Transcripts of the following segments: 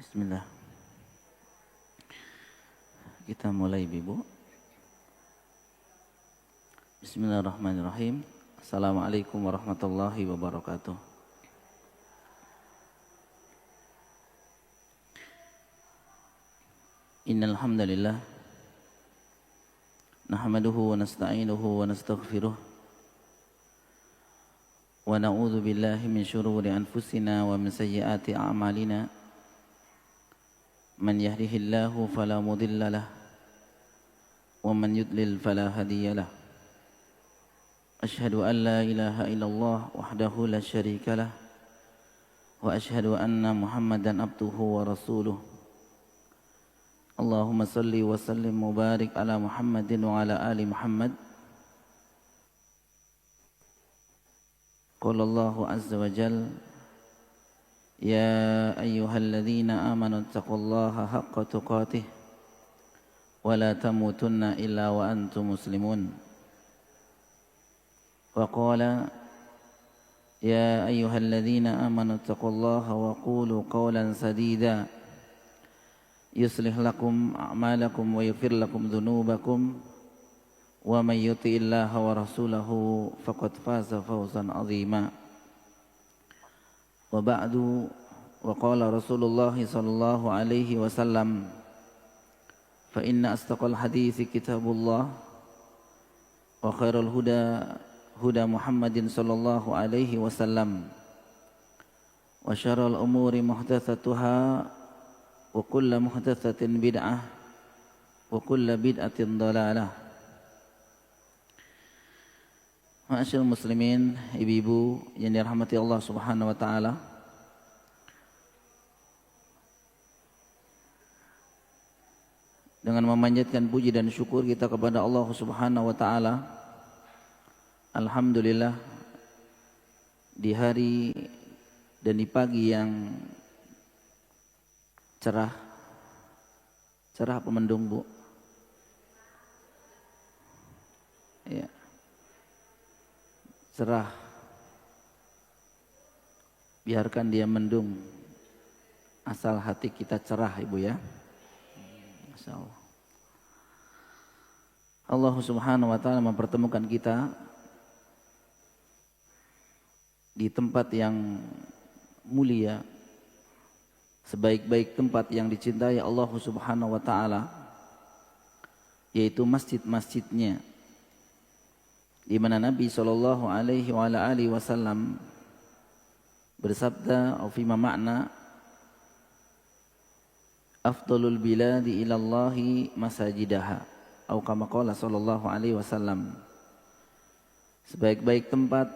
Bismillah. Kita mulai, Ibu. Bismillahirrahmanirrahim. Assalamualaikum warahmatullahi wabarakatuh. Innal hamdalillah nahmaduhu wa nasta'inuhu wa nastaghfiruh wa na'udzu billahi min syururi anfusina wa min sayyiati a'malina. Man yahdihillahu fala mudilla lah wa man yudlil fala hadiya lah. Asyhadu an la ilaha illallah wahdahu la syarika lah wa asyhadu anna Muhammadan abduhu wa rasuluh. Allahumma salli wa sallim mubarik ala Muhammadin wa ala ali Muhammad. Qala Allahu azza wa jalla: Ya ayyuhalladzina amanu taqullaha haqqa tuqatih wa la tamutunna illa wa antum muslimun. Wa qala: Ya ayyuhalladzina amanu taqullaha wa qulu qawlan sadida yuslih lakum a'malakum wa yaghfir lakum dhunubakum wa may yuti'illaha wa rasulahu faqad faza fawzan 'azima. Wa ba'du, wa qala Rasulullah sallallahu alaihi wasallam: fa inna astaqal hadithi kitabullah wa khairul huda huda Muhammadin sallallahu alaihi wasallam wa syarrul umuri muhdatsatuha wa kullu muhdatsatin bid'ah wa kullu bid'atin dhalalah. Ma'asyiral muslimin, ibu-ibu yang dirahmati Allah Subhanahu wa taala. Dengan memanjatkan puji dan syukur kita kepada Allah Subhanahu wa taala, alhamdulillah, di hari dan di pagi yang cerah apa mendung, Bu? Ya. Cerah. Biarkan dia mendung. Asal hati kita cerah, Ibu ya. Masyaallah. Allah Subhanahu wa taala mempertemukan kita di tempat yang mulia, sebaik-baik tempat yang dicintai Allah Subhanahu wa taala, yaitu masjid-masjidnya, di mana Nabi sallallahu alaihi wasallam bersabda, "Au fima makna afdalul biladi ilallahi masajidaha." Atau kama qala sallallahu alaihi wasallam, sebaik-baik tempat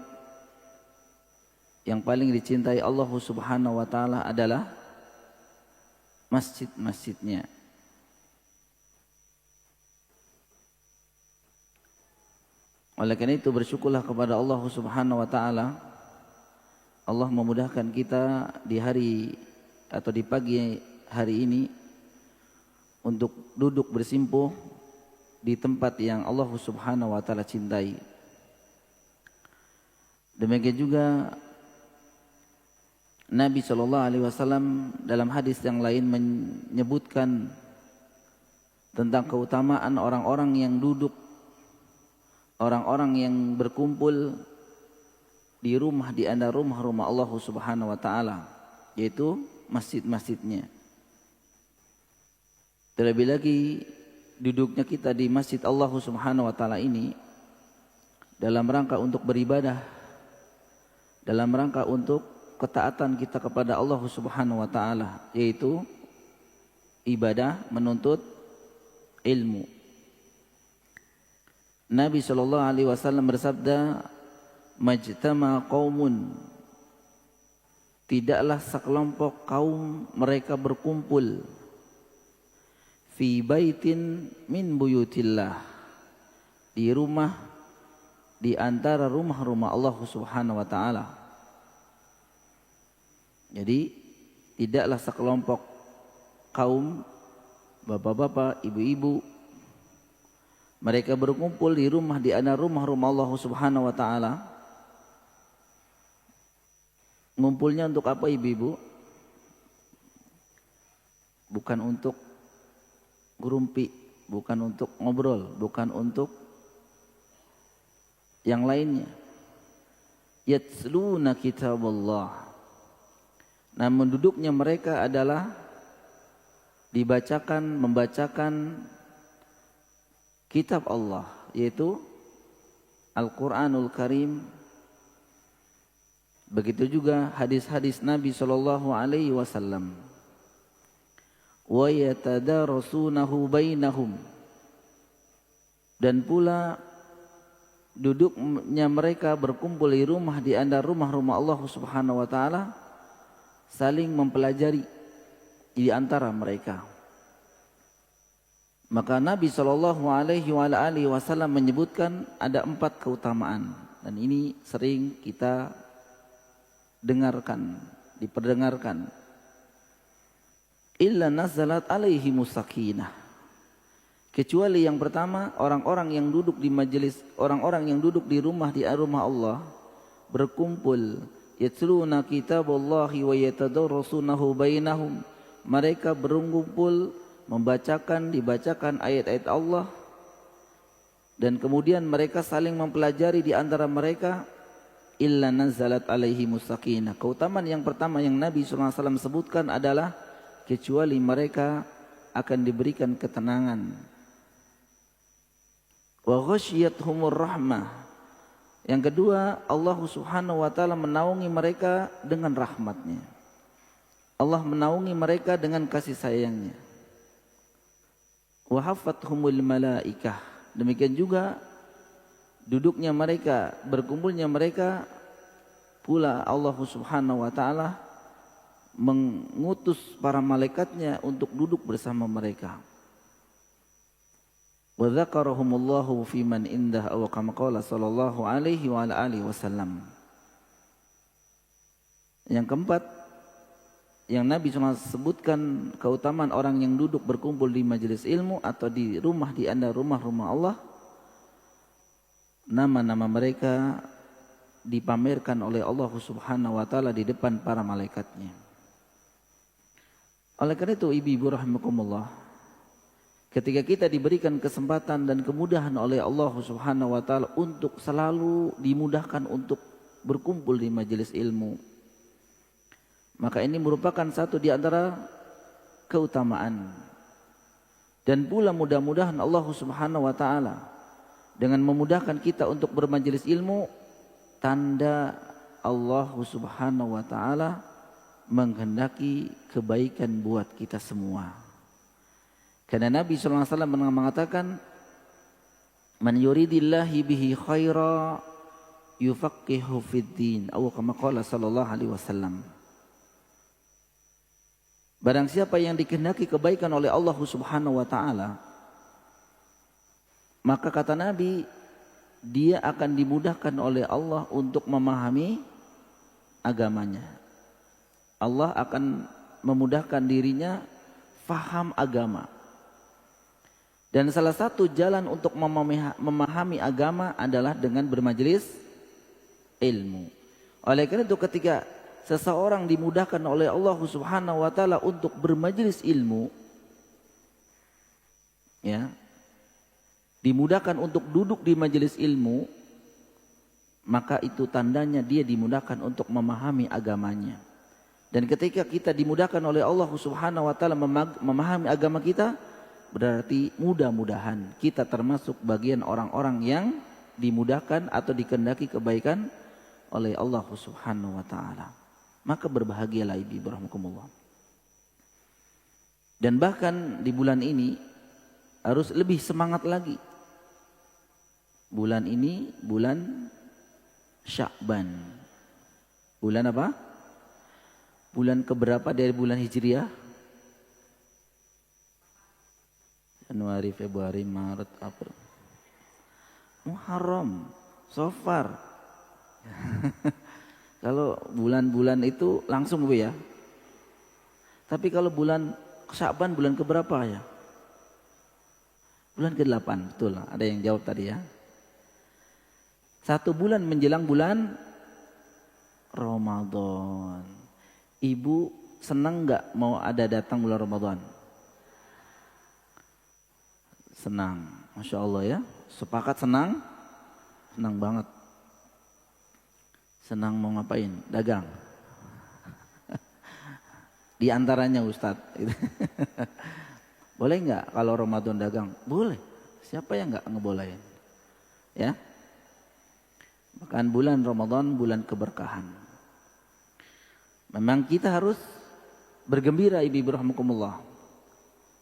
yang paling dicintai Allah Subhanahu wa taala adalah masjid-masjidnya. Oleh karena itu bersyukurlah kepada Allah Subhanahu wa taala. Allah memudahkan kita di hari atau di pagi hari ini untuk duduk bersimpuh di tempat yang Allah Subhanahu wa taala cintai. Demikian juga Nabi sallallahu alaihi wasallam dalam hadis yang lain menyebutkan tentang keutamaan orang-orang yang duduk, orang-orang yang berkumpul di rumah, di antara rumah-rumah Allah Subhanahu wa taala, yaitu masjid-masjidnya. Terlebih lagi duduknya kita di masjid Allah Subhanahu wa taala ini dalam rangka untuk beribadah, dalam rangka untuk ketaatan kita kepada Allah Subhanahu wa taala, yaitu ibadah menuntut ilmu. Nabi sallallahu alaihi wasallam bersabda, "Majtama qaumun," tidaklah sekelompok kaum mereka berkumpul, fi baitin min buyutillah, di rumah di antara rumah-rumah Allah Subhanahu wa taala. Jadi tidaklah sekelompok kaum, bapak-bapak, ibu-ibu, mereka berkumpul di rumah di antara rumah-rumah Allah Subhanahu wa taala. Ngumpulnya untuk apa, ibu-ibu? bukan untuk gerumpi, bukan untuk ngobrol, bukan untuk yang lainnya. Yatsluna kitaballah. Namun duduknya mereka adalah membacakan kitab Allah, yaitu Al-Quranul Karim. Begitu juga hadis-hadis Nabi SAW. Wa yatadarasunahu bainahum. Dan pula duduknya mereka berkumpul di rumah di antara rumah-rumah Allah Subhanahu wa taala, saling mempelajari di antara mereka. Maka Nabi SAW menyebutkan ada 4 keutamaan, dan ini sering kita diperdengarkan. Illa nazalat alaihi musakinah. Kecuali yang pertama, orang-orang yang duduk di majelis, orang-orang yang duduk di rumah Allah berkumpul, yatluna kitaballahi wa yatadarasunahu bainahum. Mereka berkumpul dibacakan ayat-ayat Allah, dan kemudian mereka saling mempelajari di antara mereka. Illa nazalat alaihi musakinah. Keutamaan yang pertama yang Nabi SAW sebutkan adalah kecuali mereka akan diberikan ketenangan. Wa ghasyiyatuhumur rahmah. Yang kedua, Allah Subhanahu wa taala menaungi mereka dengan rahmatnya. Allah menaungi mereka dengan kasih sayangnya. Wa hafathumul malaikah. Demikian juga duduknya mereka, berkumpulnya mereka pula Allah Subhanahu wa taala mengutus para malaikatnya untuk duduk bersama mereka. Wa dzakarahumullahu fi man indah aw kama qala sallallahu alaihi wa alihi wasallam. Yang keempat, yang Nabi SAW sebutkan keutamaan orang yang duduk berkumpul di majelis ilmu atau di antara rumah-rumah Allah, nama-nama mereka dipamerkan oleh Allah Subhanahu wa taala di depan para malaikatnya. Oleh karena itu, ibu-ibu rahimakumullah, ketika kita diberikan kesempatan dan kemudahan oleh Allah Subhanahu wa taala untuk selalu dimudahkan untuk berkumpul di majelis ilmu, maka ini merupakan satu di antara keutamaan. Dan pula mudah-mudahan Allah Subhanahu wa taala dengan memudahkan kita untuk bermajelis ilmu, tanda Allah Subhanahu wa taala menghendaki kebaikan buat kita semua. Karena Nabi sallallahu alaihi wasallam mengatakan, "Man yuridillahi bihi khaira yufaqihu fid din," atau kama qala sallallahu alaihi wasallam. Barang siapa yang dikehendaki kebaikan oleh Allah Subhanahu wa taala, maka kata Nabi, dia akan dimudahkan oleh Allah untuk memahami agamanya. Allah akan memudahkan dirinya faham agama. Dan salah satu jalan untuk memahami agama adalah dengan bermajelis ilmu. Oleh karena itu, ketika seseorang dimudahkan oleh Allah Subhanahu wa taala untuk bermajelis ilmu, ya, dimudahkan untuk duduk di majelis ilmu, maka itu tandanya dia dimudahkan untuk memahami agamanya. Dan ketika kita dimudahkan oleh Allah Subhanahu wa taala memahami agama kita, berarti mudah-mudahan kita termasuk bagian orang-orang yang dimudahkan atau dikehendaki kebaikan oleh Allah Subhanahu wa taala. Maka berbahagialah ibu rahmatullah. Dan bahkan di bulan ini harus lebih semangat lagi. Bulan ini bulan Sya'ban. Bulan apa? Bulan keberapa dari bulan Hijriah? Januari, Februari, Maret, April. Muharram, Safar. Kalau bulan-bulan itu langsung Bu ya. Tapi kalau bulan Sya'ban bulan keberapa ya? Bulan ke-8, betul. Ada yang jawab tadi ya. 1 bulan menjelang bulan Ramadan. Ibu senang nggak mau ada datang bulan Ramadan? Senang, Masya Allah ya. Sepakat senang? Senang banget. Senang mau ngapain? Dagang. Di antaranya Ustadz. Boleh nggak kalau Ramadan dagang? Boleh. Siapa yang nggak ngebolehin? Ya. Bahkan bulan Ramadan bulan keberkahan. Memang kita harus bergembira ibu rahmukumullah.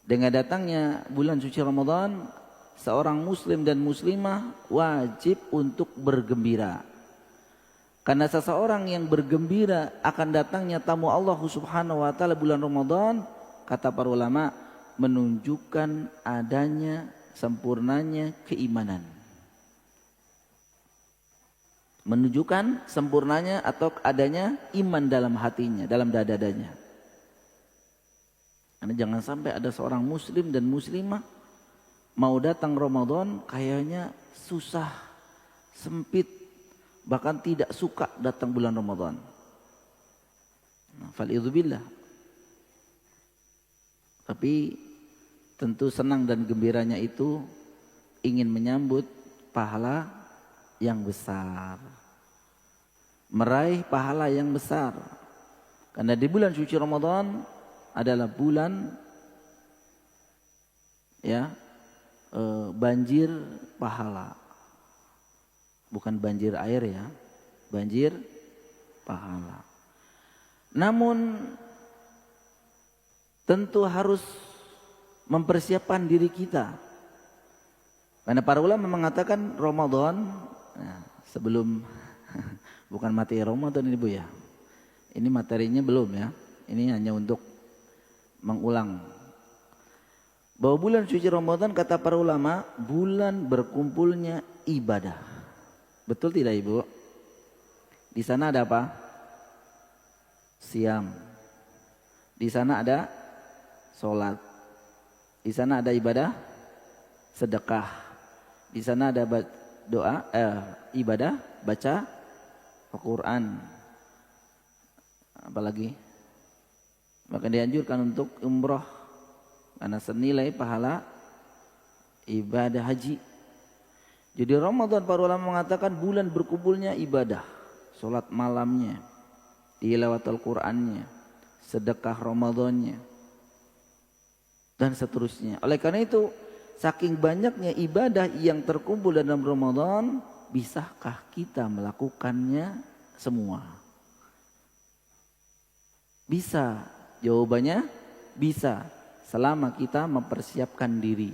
Dengan datangnya bulan suci Ramadan, seorang muslim dan muslimah wajib untuk bergembira. Karena seseorang yang bergembira akan datangnya tamu Allah Subhanahu wa taala bulan Ramadan, kata para ulama, menunjukkan adanya sempurnanya keimanan. Menunjukkan sempurnanya atau adanya iman dalam hatinya, dalam dadanya. Karena jangan sampai ada seorang muslim dan muslimah mau datang Ramadan kayaknya susah, sempit, bahkan tidak suka datang bulan Ramadan. Fal'idzubillah. Tapi tentu senang dan gembiranya itu ingin menyambut pahala yang besar. Meraih pahala yang besar. Karena di bulan suci Ramadan adalah bulan ya banjir pahala. Bukan banjir air ya, banjir pahala. Namun tentu harus mempersiapkan diri kita. Karena para ulama mengatakan Ramadan, nah, sebelum bukan materi Ramadan ini Bu ya. Ini materinya belum ya. Ini hanya untuk mengulang. Bahwa bulan suci Ramadan kata para ulama, bulan berkumpulnya ibadah. Betul tidak Ibu? Di sana ada apa? Siam. Di sana ada sholat. Di sana ada ibadah sedekah. Di sana ada doa, ibadah baca Al-Quran. Apalagi? Maka dianjurkan untuk umroh karena senilai pahala ibadah haji. Jadi Ramadan para ulama mengatakan bulan berkumpulnya ibadah, sholat malamnya, tilawat Al-Qurannya, sedekah Ramadannya, dan seterusnya. Oleh karena itu, saking banyaknya ibadah yang terkumpul dalam Ramadan, bisakah kita melakukannya semua? Bisa. Jawabannya bisa, selama kita mempersiapkan diri.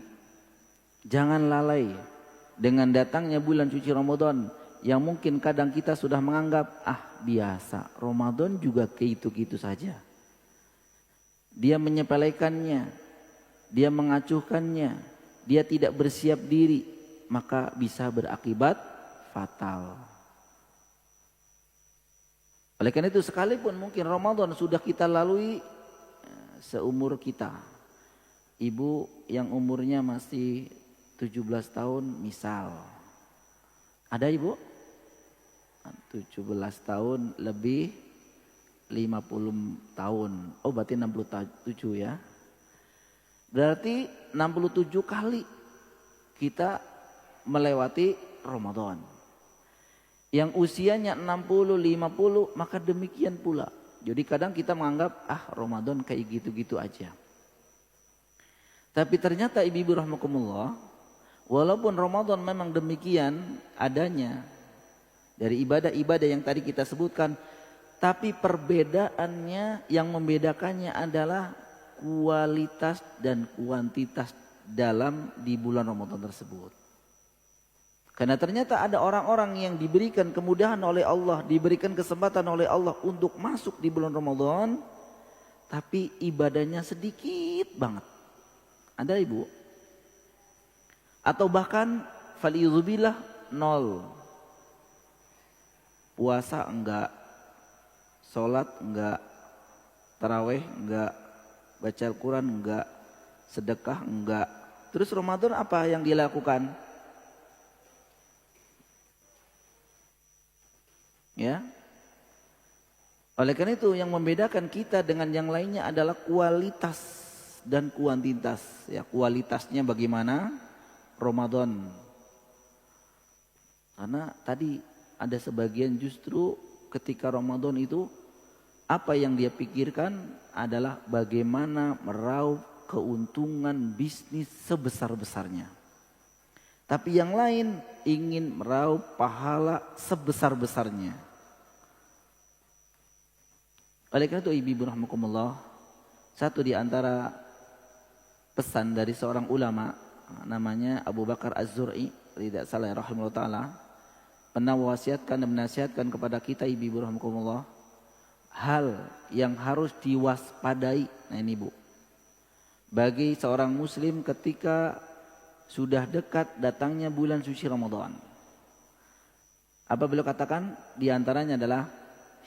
Jangan lalai dengan datangnya bulan suci Ramadan yang mungkin kadang kita sudah menganggap biasa, Ramadan juga gitu-gitu saja. Dia menyepelekannya, dia mengacuhkannya, dia tidak bersiap diri, maka bisa berakibat fatal. Oleh karena itu sekalipun mungkin Ramadan sudah kita lalui seumur kita. Ibu yang umurnya masih 17 tahun misal. Ada Ibu? 17 tahun lebih 50 tahun. Oh berarti 67 ya. Berarti 67 kali kita melewati Ramadan. Yang usianya 60, 50 maka demikian pula. Jadi kadang kita menganggap Ramadan kayak gitu-gitu aja. Tapi ternyata ibu-ibu rahmakumullah, walaupun Ramadan memang demikian adanya dari ibadah-ibadah yang tadi kita sebutkan, tapi perbedaannya yang membedakannya adalah kualitas dan kuantitas dalam di bulan Ramadan tersebut. Karena ternyata ada orang-orang yang diberikan kemudahan oleh Allah, diberikan kesempatan oleh Allah untuk masuk di bulan Ramadan, tapi ibadahnya sedikit banget. Ada Ibu? Atau bahkan faliyudzubillah 0. Puasa enggak, sholat enggak, taraweh enggak, baca Al-Quran enggak, sedekah enggak. Terus Ramadan apa yang dia lakukan? Ya. Oleh karena itu yang membedakan kita dengan yang lainnya adalah kualitas dan kuantitas. Ya, kualitasnya bagaimana? Ramadan. Karena tadi ada sebagian justru ketika Ramadan itu apa yang dia pikirkan adalah bagaimana meraup keuntungan bisnis sebesar-besarnya. Tapi yang lain ingin meraup pahala sebesar-besarnya. Oleh karena itu ibu-ibu rahimakumullah, satu di antara pesan dari seorang ulama namanya Abu Bakar Az-Zur'i, tidak salah rahimahullah taala, pernah wasiatkan dan menasihatkan kepada kita ibu-ibu rahimakumullah, hal yang harus diwaspadai. Nah ini Bu, bagi seorang muslim ketika sudah dekat datangnya bulan suci Ramadan. Apa beliau katakan? Di antaranya adalah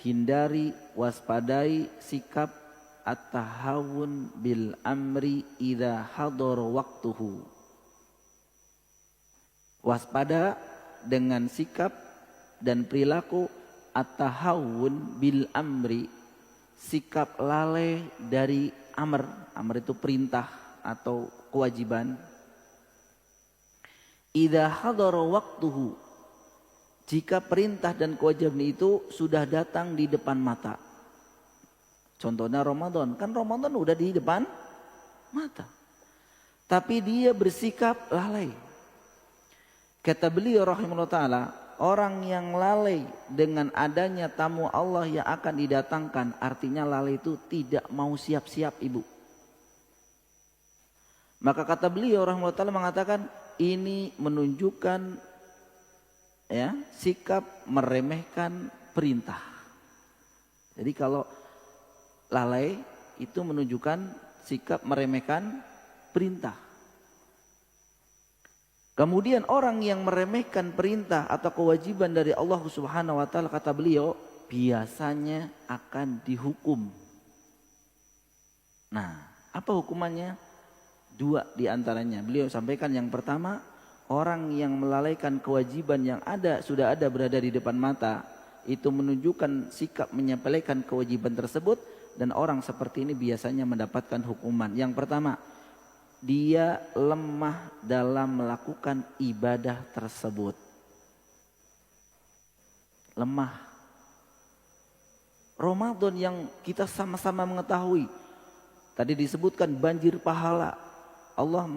hindari, waspadai sikap at-tahawun bil amri idza hadar waktuhu. Waspada dengan sikap dan perilaku at-tahawun bil amri, sikap lalai dari amr. Amr itu perintah atau kewajiban. Idza hadara waktuhu, jika perintah dan kewajiban itu sudah datang di depan mata. Contohnya Ramadan, kan Ramadan udah di depan mata. Tapi dia bersikap lalai. Kata beliau rahimahullah ta'ala, orang yang lalai dengan adanya tamu Allah yang akan didatangkan, artinya lalai itu tidak mau siap-siap ibu. Maka kata beliau rahimahullah ta'ala mengatakan, ini menunjukkan ya sikap meremehkan perintah. Jadi kalau lalai itu menunjukkan sikap meremehkan perintah. Kemudian orang yang meremehkan perintah atau kewajiban dari Allah Subhanahu wa taala, kata beliau, biasanya akan dihukum. Nah, apa hukumannya? Dua di antaranya. Beliau sampaikan yang pertama, orang yang melalaikan kewajiban yang sudah ada berada di depan mata, itu menunjukkan sikap menyepelekan kewajiban tersebut, dan orang seperti ini biasanya mendapatkan hukuman. Yang pertama, dia lemah dalam melakukan ibadah tersebut. Lemah. Ramadan yang kita sama-sama mengetahui, tadi disebutkan banjir pahala, Allah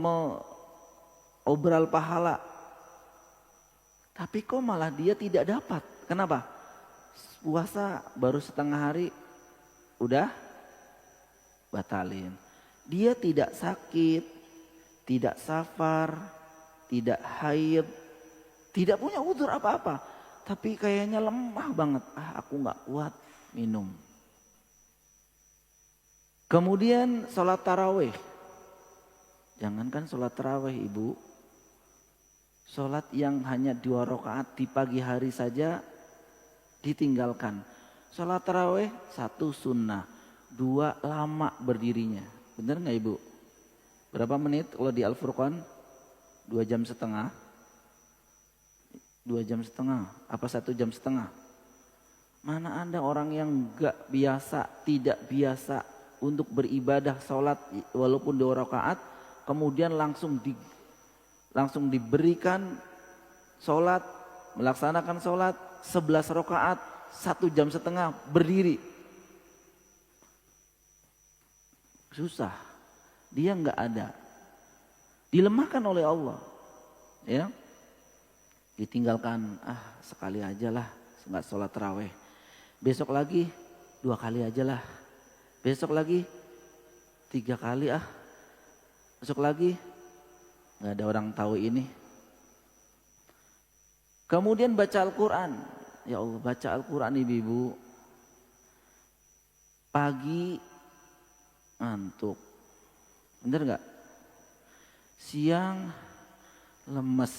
obral pahala. Tapi kok malah dia tidak dapat. Kenapa? Puasa baru setengah hari udah batalin. Dia tidak sakit, tidak safar, tidak haid, tidak punya udzur apa-apa. Tapi kayaknya lemah banget. Aku gak kuat minum. Kemudian sholat tarawih. Jangankan sholat tarawih ibu, sholat yang hanya 2 rakaat di pagi hari saja ditinggalkan. Sholat tarawih 1 sunnah, 2 lama berdirinya. Benar nggak ibu? Berapa menit kalau di Al-Furqan? 2 jam setengah. 2 jam setengah, apa 1 jam setengah? Mana ada orang yang gak biasa, tidak biasa untuk beribadah sholat walaupun 2 rakaat, kemudian langsung diberikan sholat, melaksanakan sholat 11 rakaat 1 jam setengah berdiri. Susah, dia nggak ada, dilemahkan oleh Allah, ya, ditinggalkan. Sekali aja lah, nggak sholat tarawih. Besok lagi 2 kali aja lah. Besok lagi 3 kali Besok lagi nggak ada orang tahu ini. Kemudian baca Al-Quran. Ya Allah, baca Al-Quran ibu-ibu. Pagi ngantuk, bener nggak? Siang lemes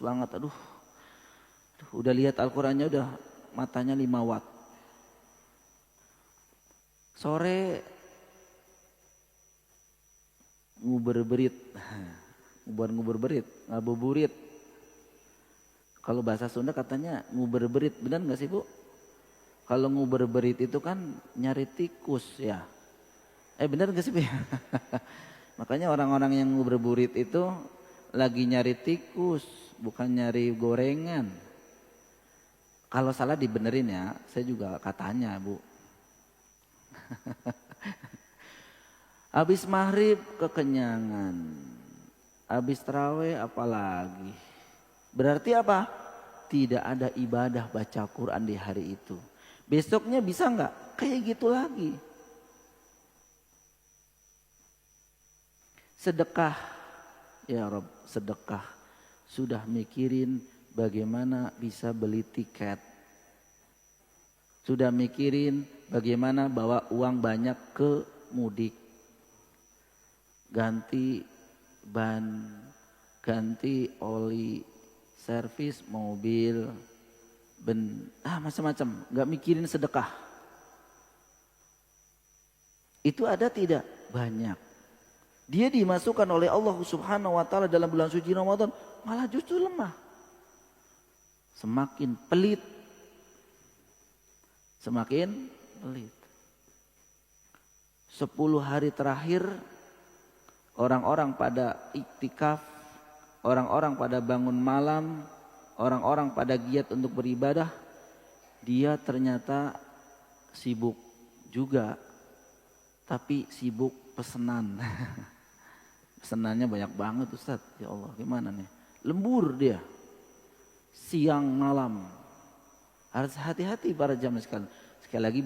banget. Aduh, udah lihat Al-Qurannya udah matanya 5 watt. Sore nguberberit, ngabuburit. Kalau bahasa Sunda katanya nguberberit, benar nggak sih Bu? Kalau nguberberit itu kan nyari tikus ya. Benar nggak sih Bu? Makanya orang-orang yang nguberberit itu lagi nyari tikus, bukan nyari gorengan. Kalau salah dibenerin ya, saya juga katanya Bu. Habis maghrib kekenyangan, habis tarawih apalagi. Berarti apa? Tidak ada ibadah baca Quran di hari itu. Besoknya bisa nggak? Kayak gitu lagi. Sedekah, ya Rob, sedekah. Sudah mikirin bagaimana bisa beli tiket. Sudah mikirin bagaimana bawa uang banyak ke mudik. Ganti ban, ganti oli, servis mobil, macam-macam. Gak mikirin sedekah. Itu ada tidak? Banyak. Dia dimasukkan oleh Allah Subhanahu wa taala dalam bulan suci Ramadan, malah justru lemah. Semakin pelit. Semakin pelit. 10 hari terakhir orang-orang pada iktikaf, orang-orang pada bangun malam, orang-orang pada giat untuk beribadah, dia ternyata sibuk juga, tapi sibuk pesenan. Pesenannya banyak banget Ustaz, ya Allah gimana nih, lembur dia, siang malam. Harus hati-hati para jamaah sekalian. Sekali lagi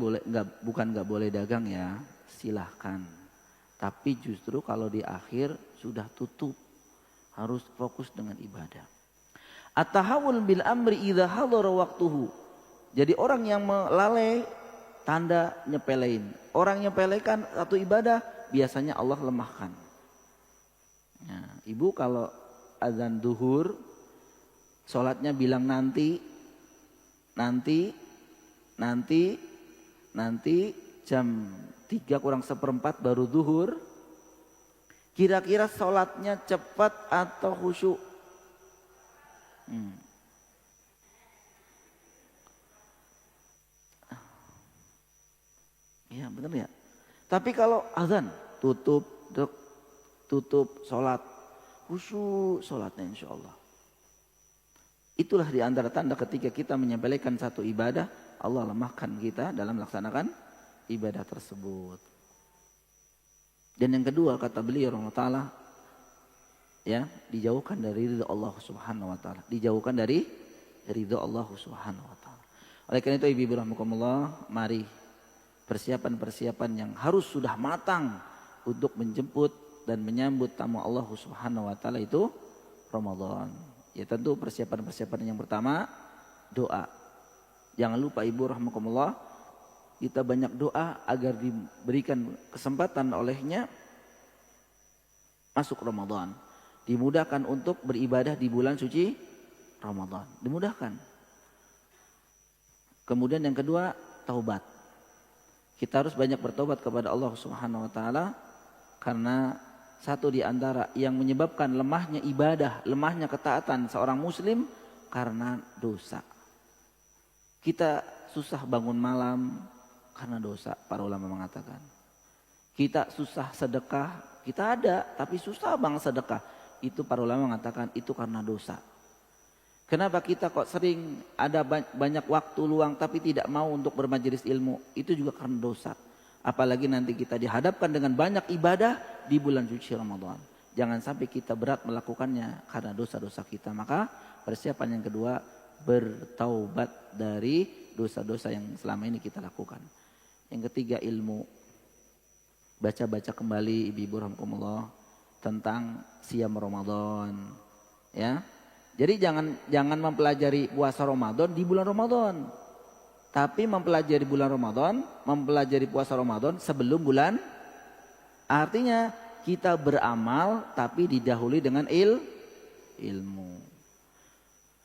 bukan nggak boleh dagang ya, silahkan. Tapi justru kalau di akhir sudah tutup, harus fokus dengan ibadah. At-tahawul bil amri idza hadara waqtuhu. Jadi orang yang melalai tanda nyepelein. Orang nyepelekan satu ibadah biasanya Allah lemahkan. Nah, ibu kalau azan duhur sholatnya bilang nanti jam 3:45 baru duhur. Kira-kira sholatnya cepat atau khusyuk? Ya benar ya. Tapi kalau azan tutup sholat, khusyuk sholatnya insya Allah. Itulah di antara tanda ketika kita menyepelekan satu ibadah, Allah lemahkan kita dalam melaksanakan ibadah tersebut. Dan yang kedua kata beliau rahimahullah taala, ya, dijauhkan dari ridha Allah Subhanahu wa taala, dijauhkan dari ridha Allah Subhanahu wa taala. Oleh karena itu ibu-ibu rahimakumullah, mari persiapan-persiapan yang harus sudah matang untuk menjemput dan menyambut tamu Allah Subhanahu wa taala itu Ramadan. Ya tentu persiapan-persiapan yang pertama doa. Jangan lupa ibu rahimakumullah, kita banyak doa agar diberikan kesempatan olehnya masuk Ramadan. Dimudahkan untuk beribadah di bulan suci Ramadan. Dimudahkan. Kemudian yang kedua, taubat. Kita harus banyak bertobat kepada Allah Subhanahu wa taala, karena satu di antara yang menyebabkan lemahnya ibadah, lemahnya ketaatan seorang muslim karena dosa. Kita susah bangun malam karena dosa, para ulama mengatakan. Kita susah sedekah, kita ada tapi susah banget sedekah. Itu para ulama mengatakan itu karena dosa. Kenapa kita kok sering ada banyak waktu luang tapi tidak mau untuk bermajelis ilmu? Itu juga karena dosa. Apalagi nanti kita dihadapkan dengan banyak ibadah di bulan suci Ramadan. Jangan sampai kita berat melakukannya karena dosa-dosa kita. Maka persiapan yang kedua, bertaubat dari dosa-dosa yang selama ini kita lakukan. Yang ketiga, ilmu. Baca-baca kembali ibu-ibu rahimakumullah tentang siam Ramadan, ya. Jadi jangan mempelajari puasa Ramadan di bulan Ramadan, tapi mempelajari bulan Ramadan, mempelajari puasa Ramadan sebelum bulan. Artinya kita beramal tapi didahului dengan ilmu.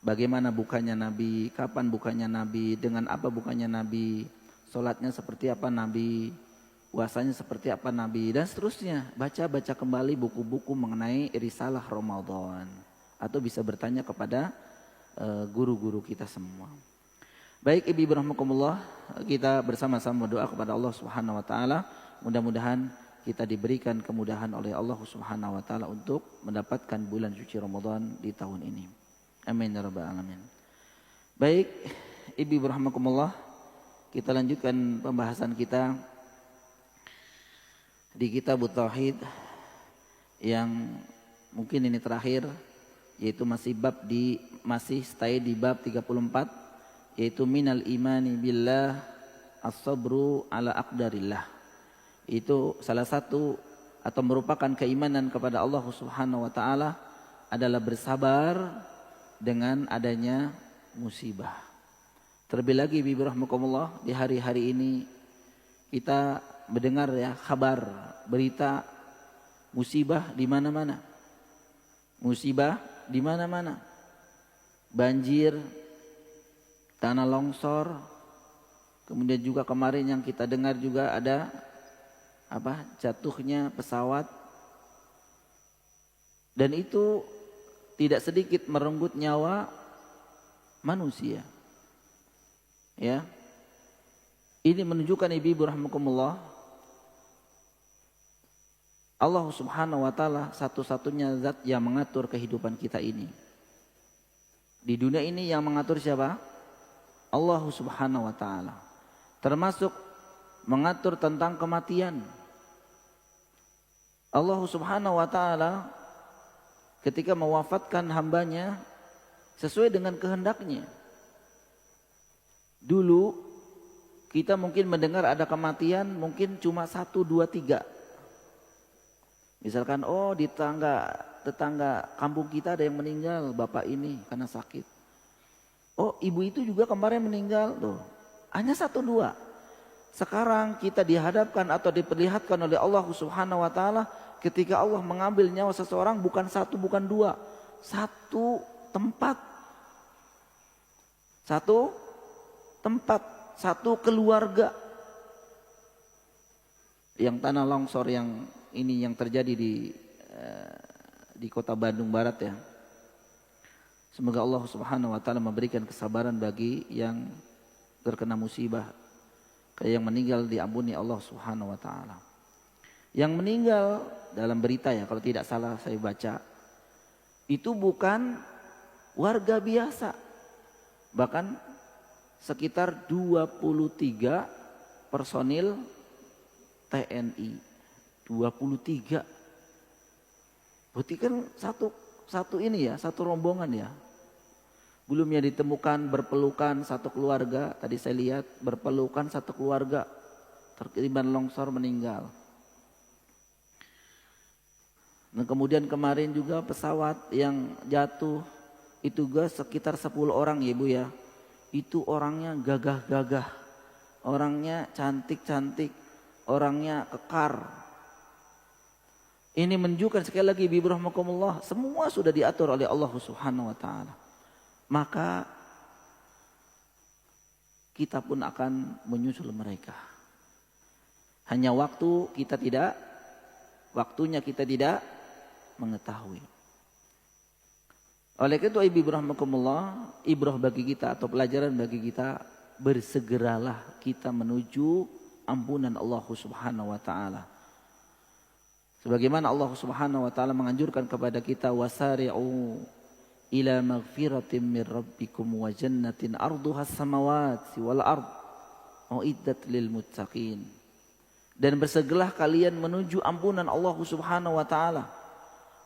Bagaimana bukanya Nabi, kapan bukanya Nabi, dengan apa bukanya Nabi, sholatnya seperti apa Nabi, puasanya seperti apa Nabi, dan seterusnya. Baca-baca kembali buku-buku mengenai risalah Ramadan. Atau bisa bertanya kepada guru-guru kita semua. Baik ibu-ibu rahimakumullah, kita bersama-sama berdoa kepada Allah Subhanahu wa taala, mudah-mudahan kita diberikan kemudahan oleh Allah Subhanahu wa taala untuk mendapatkan bulan suci Ramadan di tahun ini. Amin ya rabbal alamin. Baik, Ibu rahimakumullah, kita lanjutkan pembahasan kita di kitab Tauhid yang mungkin ini terakhir, yaitu masih stay di bab 34, yaitu minal imani billah as-sabru ala aqdarillah. Itu salah satu atau merupakan keimanan kepada Allah Subhanahu wa taala adalah bersabar dengan adanya musibah. Terlebih lagi Bibi rahmakumullah, di hari-hari ini kita mendengar ya kabar, berita musibah di mana-mana. Musibah di mana-mana. Banjir, tanah longsor, kemudian juga kemarin yang kita dengar juga ada jatuhnya pesawat, dan itu tidak sedikit merenggut nyawa manusia. Ya, ini menunjukkan ibu rahmakumullah, Allah Subhanahu wa taala satu-satunya zat yang mengatur kehidupan kita ini. Di dunia ini yang mengatur siapa? Allah Subhanahu wa taala. Termasuk mengatur tentang kematian. Allah Subhanahu wa taala ketika mewafatkan hambanya sesuai dengan kehendaknya. Dulu kita mungkin mendengar ada kematian mungkin cuma 1, 2, 3. Misalkan di tetangga kampung kita ada yang meninggal, bapak ini karena sakit. Ibu itu juga kemarin meninggal, loh. Hanya 1, 2. Sekarang kita dihadapkan atau diperlihatkan oleh Allah Subhanahu wa taala ketika Allah mengambil nyawa seseorang bukan 1, bukan 2. 1 tempat. 1 tempat, 1 keluarga. Yang tanah longsor yang ini yang terjadi di kota Bandung Barat ya. Semoga Allah Subhanahu wa taala memberikan kesabaran bagi yang terkena musibah. Yang meninggal diampuni Allah Subhanahu wa taala. Yang meninggal dalam berita ya, kalau tidak salah saya baca, itu bukan warga biasa. Bahkan sekitar 23 personil TNI. 23. Berarti kan satu rombongan ya. Belumnya ditemukan berpelukan satu keluarga, tadi saya lihat berpelukan satu keluarga terkena longsor meninggal. Dan kemudian kemarin juga pesawat yang jatuh itu juga sekitar 10 orang ya Ibu ya. Itu orangnya gagah-gagah, orangnya cantik-cantik, orangnya kekar. Ini menunjukkan sekali lagi Ibu rahmakumullah, semua sudah diatur oleh Allah Subhanahu wa taala. Maka kita pun akan menyusul mereka. Hanya waktunya kita tidak mengetahui. Oleh itu Ibu rahmakumullah, ibrah bagi kita atau pelajaran bagi kita, bersegeralah kita menuju ampunan Allah Subhanahu wa taala. Sebagaimana Allah Subhanahu wa taala menganjurkan kepada kita, wasari'u ila maghfiratin min rabbikum wa jannatin arduha as-samawati wal ard uiddat lil muttaqin. Dan bersegeralah kalian menuju ampunan Allah Subhanahu wa taala,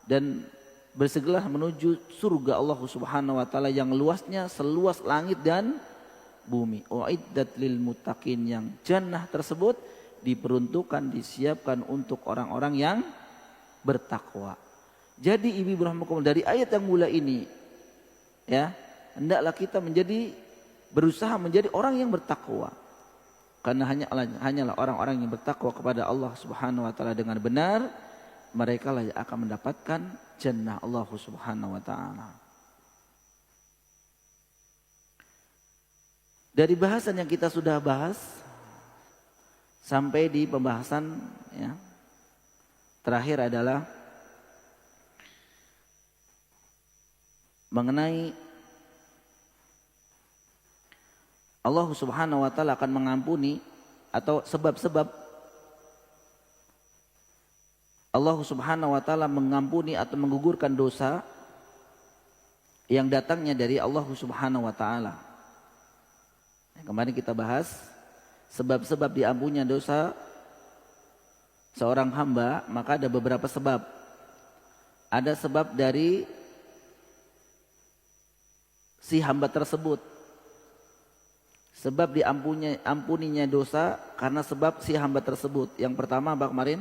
dan bersegeralah menuju surga Allah Subhanahu wa taala yang luasnya seluas langit dan bumi. Uiddat lil muttaqin, yang jannah tersebut diperuntukkan, disiapkan untuk orang-orang yang bertakwa. Jadi Ibu rahmakumullah, dari ayat yang mula ini ya, hendaklah kita berusaha menjadi orang yang bertakwa. Karena hanyalah orang-orang yang bertakwa kepada Allah Subhanahu wa taala dengan benar, mereka lah yang akan mendapatkan jannah Allah Subhanahu wa taala. Dari bahasan yang kita sudah bahas sampai di pembahasan ya, terakhir adalah mengenai Allah Subhanahu wa taala akan mengampuni atau sebab-sebab Allah Subhanahu wa taala mengampuni atau menggugurkan dosa yang datangnya dari Allah Subhanahu wa taala. Kemarin kita bahas sebab-sebab diampunnya dosa seorang hamba, maka ada beberapa sebab. Ada sebab dari si hamba tersebut. Sebab ampuninya dosa karena sebab si hamba tersebut. Yang pertama apa kemarin?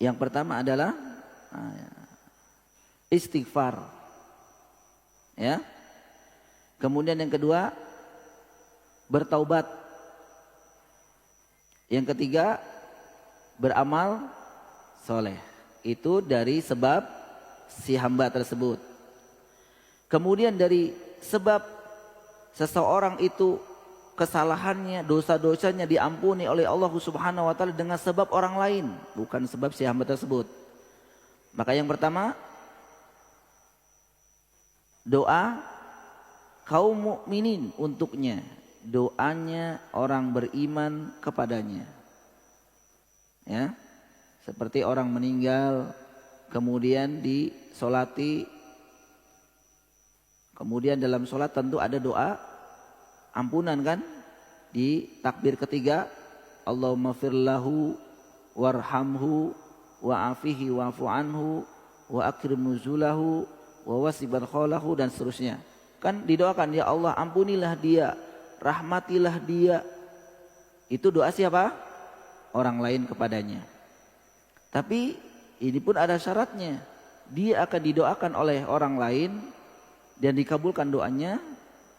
Yang pertama adalah istighfar. Ya. Kemudian yang kedua bertaubat. Yang ketiga beramal soleh. Itu dari sebab si hamba tersebut. Kemudian dari sebab seseorang itu kesalahannya, dosa-dosanya diampuni oleh Allah Subhanahu wa taala dengan sebab orang lain, bukan sebab si hamba tersebut. Maka yang pertama, doa kaum mukminin untuknya, doanya orang beriman kepadanya. Ya. Seperti orang meninggal kemudian disolati, kemudian dalam sholat tentu ada doa ampunan kan, di takbir ketiga Allahumma firlahu warhamhu wa'afihi wa'fu anhu wa akrim nuzulahu wa wasiban kholahu dan seterusnya. Kan didoakan, ya Allah ampunilah dia, rahmatilah dia. Itu doa siapa? Orang lain kepadanya. Tapi ini pun ada syaratnya. Dia akan didoakan oleh orang lain dan dikabulkan doanya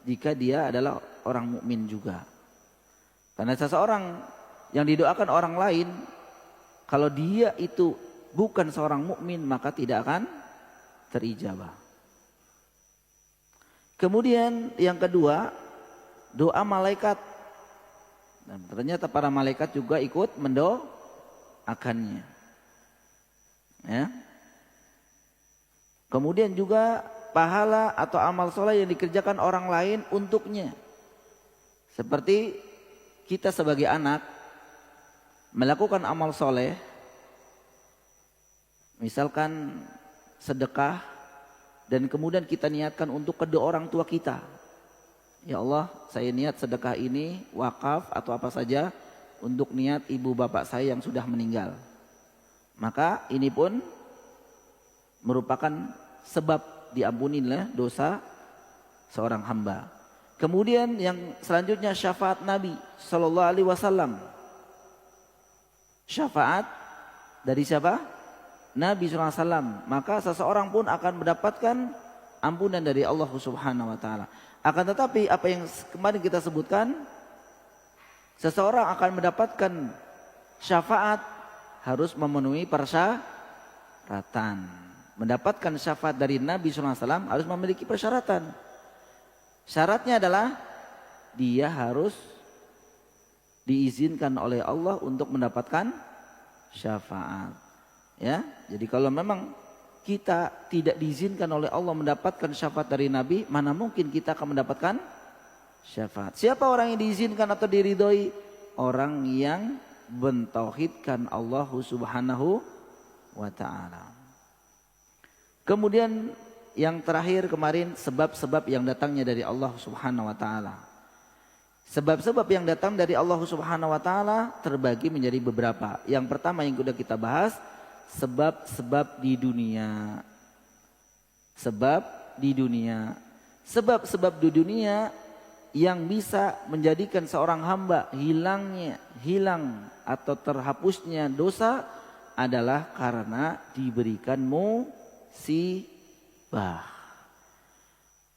jika dia adalah orang mukmin juga. Karena seseorang yang didoakan orang lain, kalau dia itu bukan seorang mukmin maka tidak akan terijabah. Kemudian yang kedua, doa malaikat. Dan ternyata para malaikat juga ikut mendoakannya. Ya. Kemudian juga pahala atau amal soleh yang dikerjakan orang lain untuknya. Seperti kita sebagai anak melakukan amal soleh, misalkan sedekah, dan kemudian kita niatkan untuk kedua orang tua kita. Ya Allah, saya niat sedekah ini wakaf atau apa saja untuk niat ibu bapak saya yang sudah meninggal. Maka ini pun merupakan sebab diampunilah dosa seorang hamba. Kemudian yang selanjutnya syafaat Nabi Sallallahu Alaihi Wasallam. Syafaat dari siapa? Nabi Sallallahu Alaihi Wasallam. Maka seseorang pun akan mendapatkan ampunan dari Allah Subhanahu Wa Taala. Akan tetapi apa yang kemarin kita sebutkan, seseorang akan mendapatkan syafaat harus memenuhi persyaratan. Mendapatkan syafaat dari Nabi SAW harus memiliki persyaratan. Syaratnya adalah dia harus diizinkan oleh Allah untuk mendapatkan syafaat. Ya, jadi kalau memang kita tidak diizinkan oleh Allah mendapatkan syafaat dari Nabi, mana mungkin kita akan mendapatkan syafaat. Siapa orang yang diizinkan atau diridhoi? Orang yang mentauhidkan Allah Subhanahu wa Ta'ala. Kemudian yang terakhir kemarin sebab-sebab yang datangnya dari Allah Subhanahu wa Ta'ala. Sebab-sebab yang datang dari Allah Subhanahu wa Ta'ala terbagi menjadi beberapa. Yang pertama yang sudah kita bahas, sebab-sebab di dunia. Sebab di dunia. Sebab-sebab di dunia yang bisa menjadikan seorang hamba hilang atau terhapusnya dosa adalah karena diberikan musibah.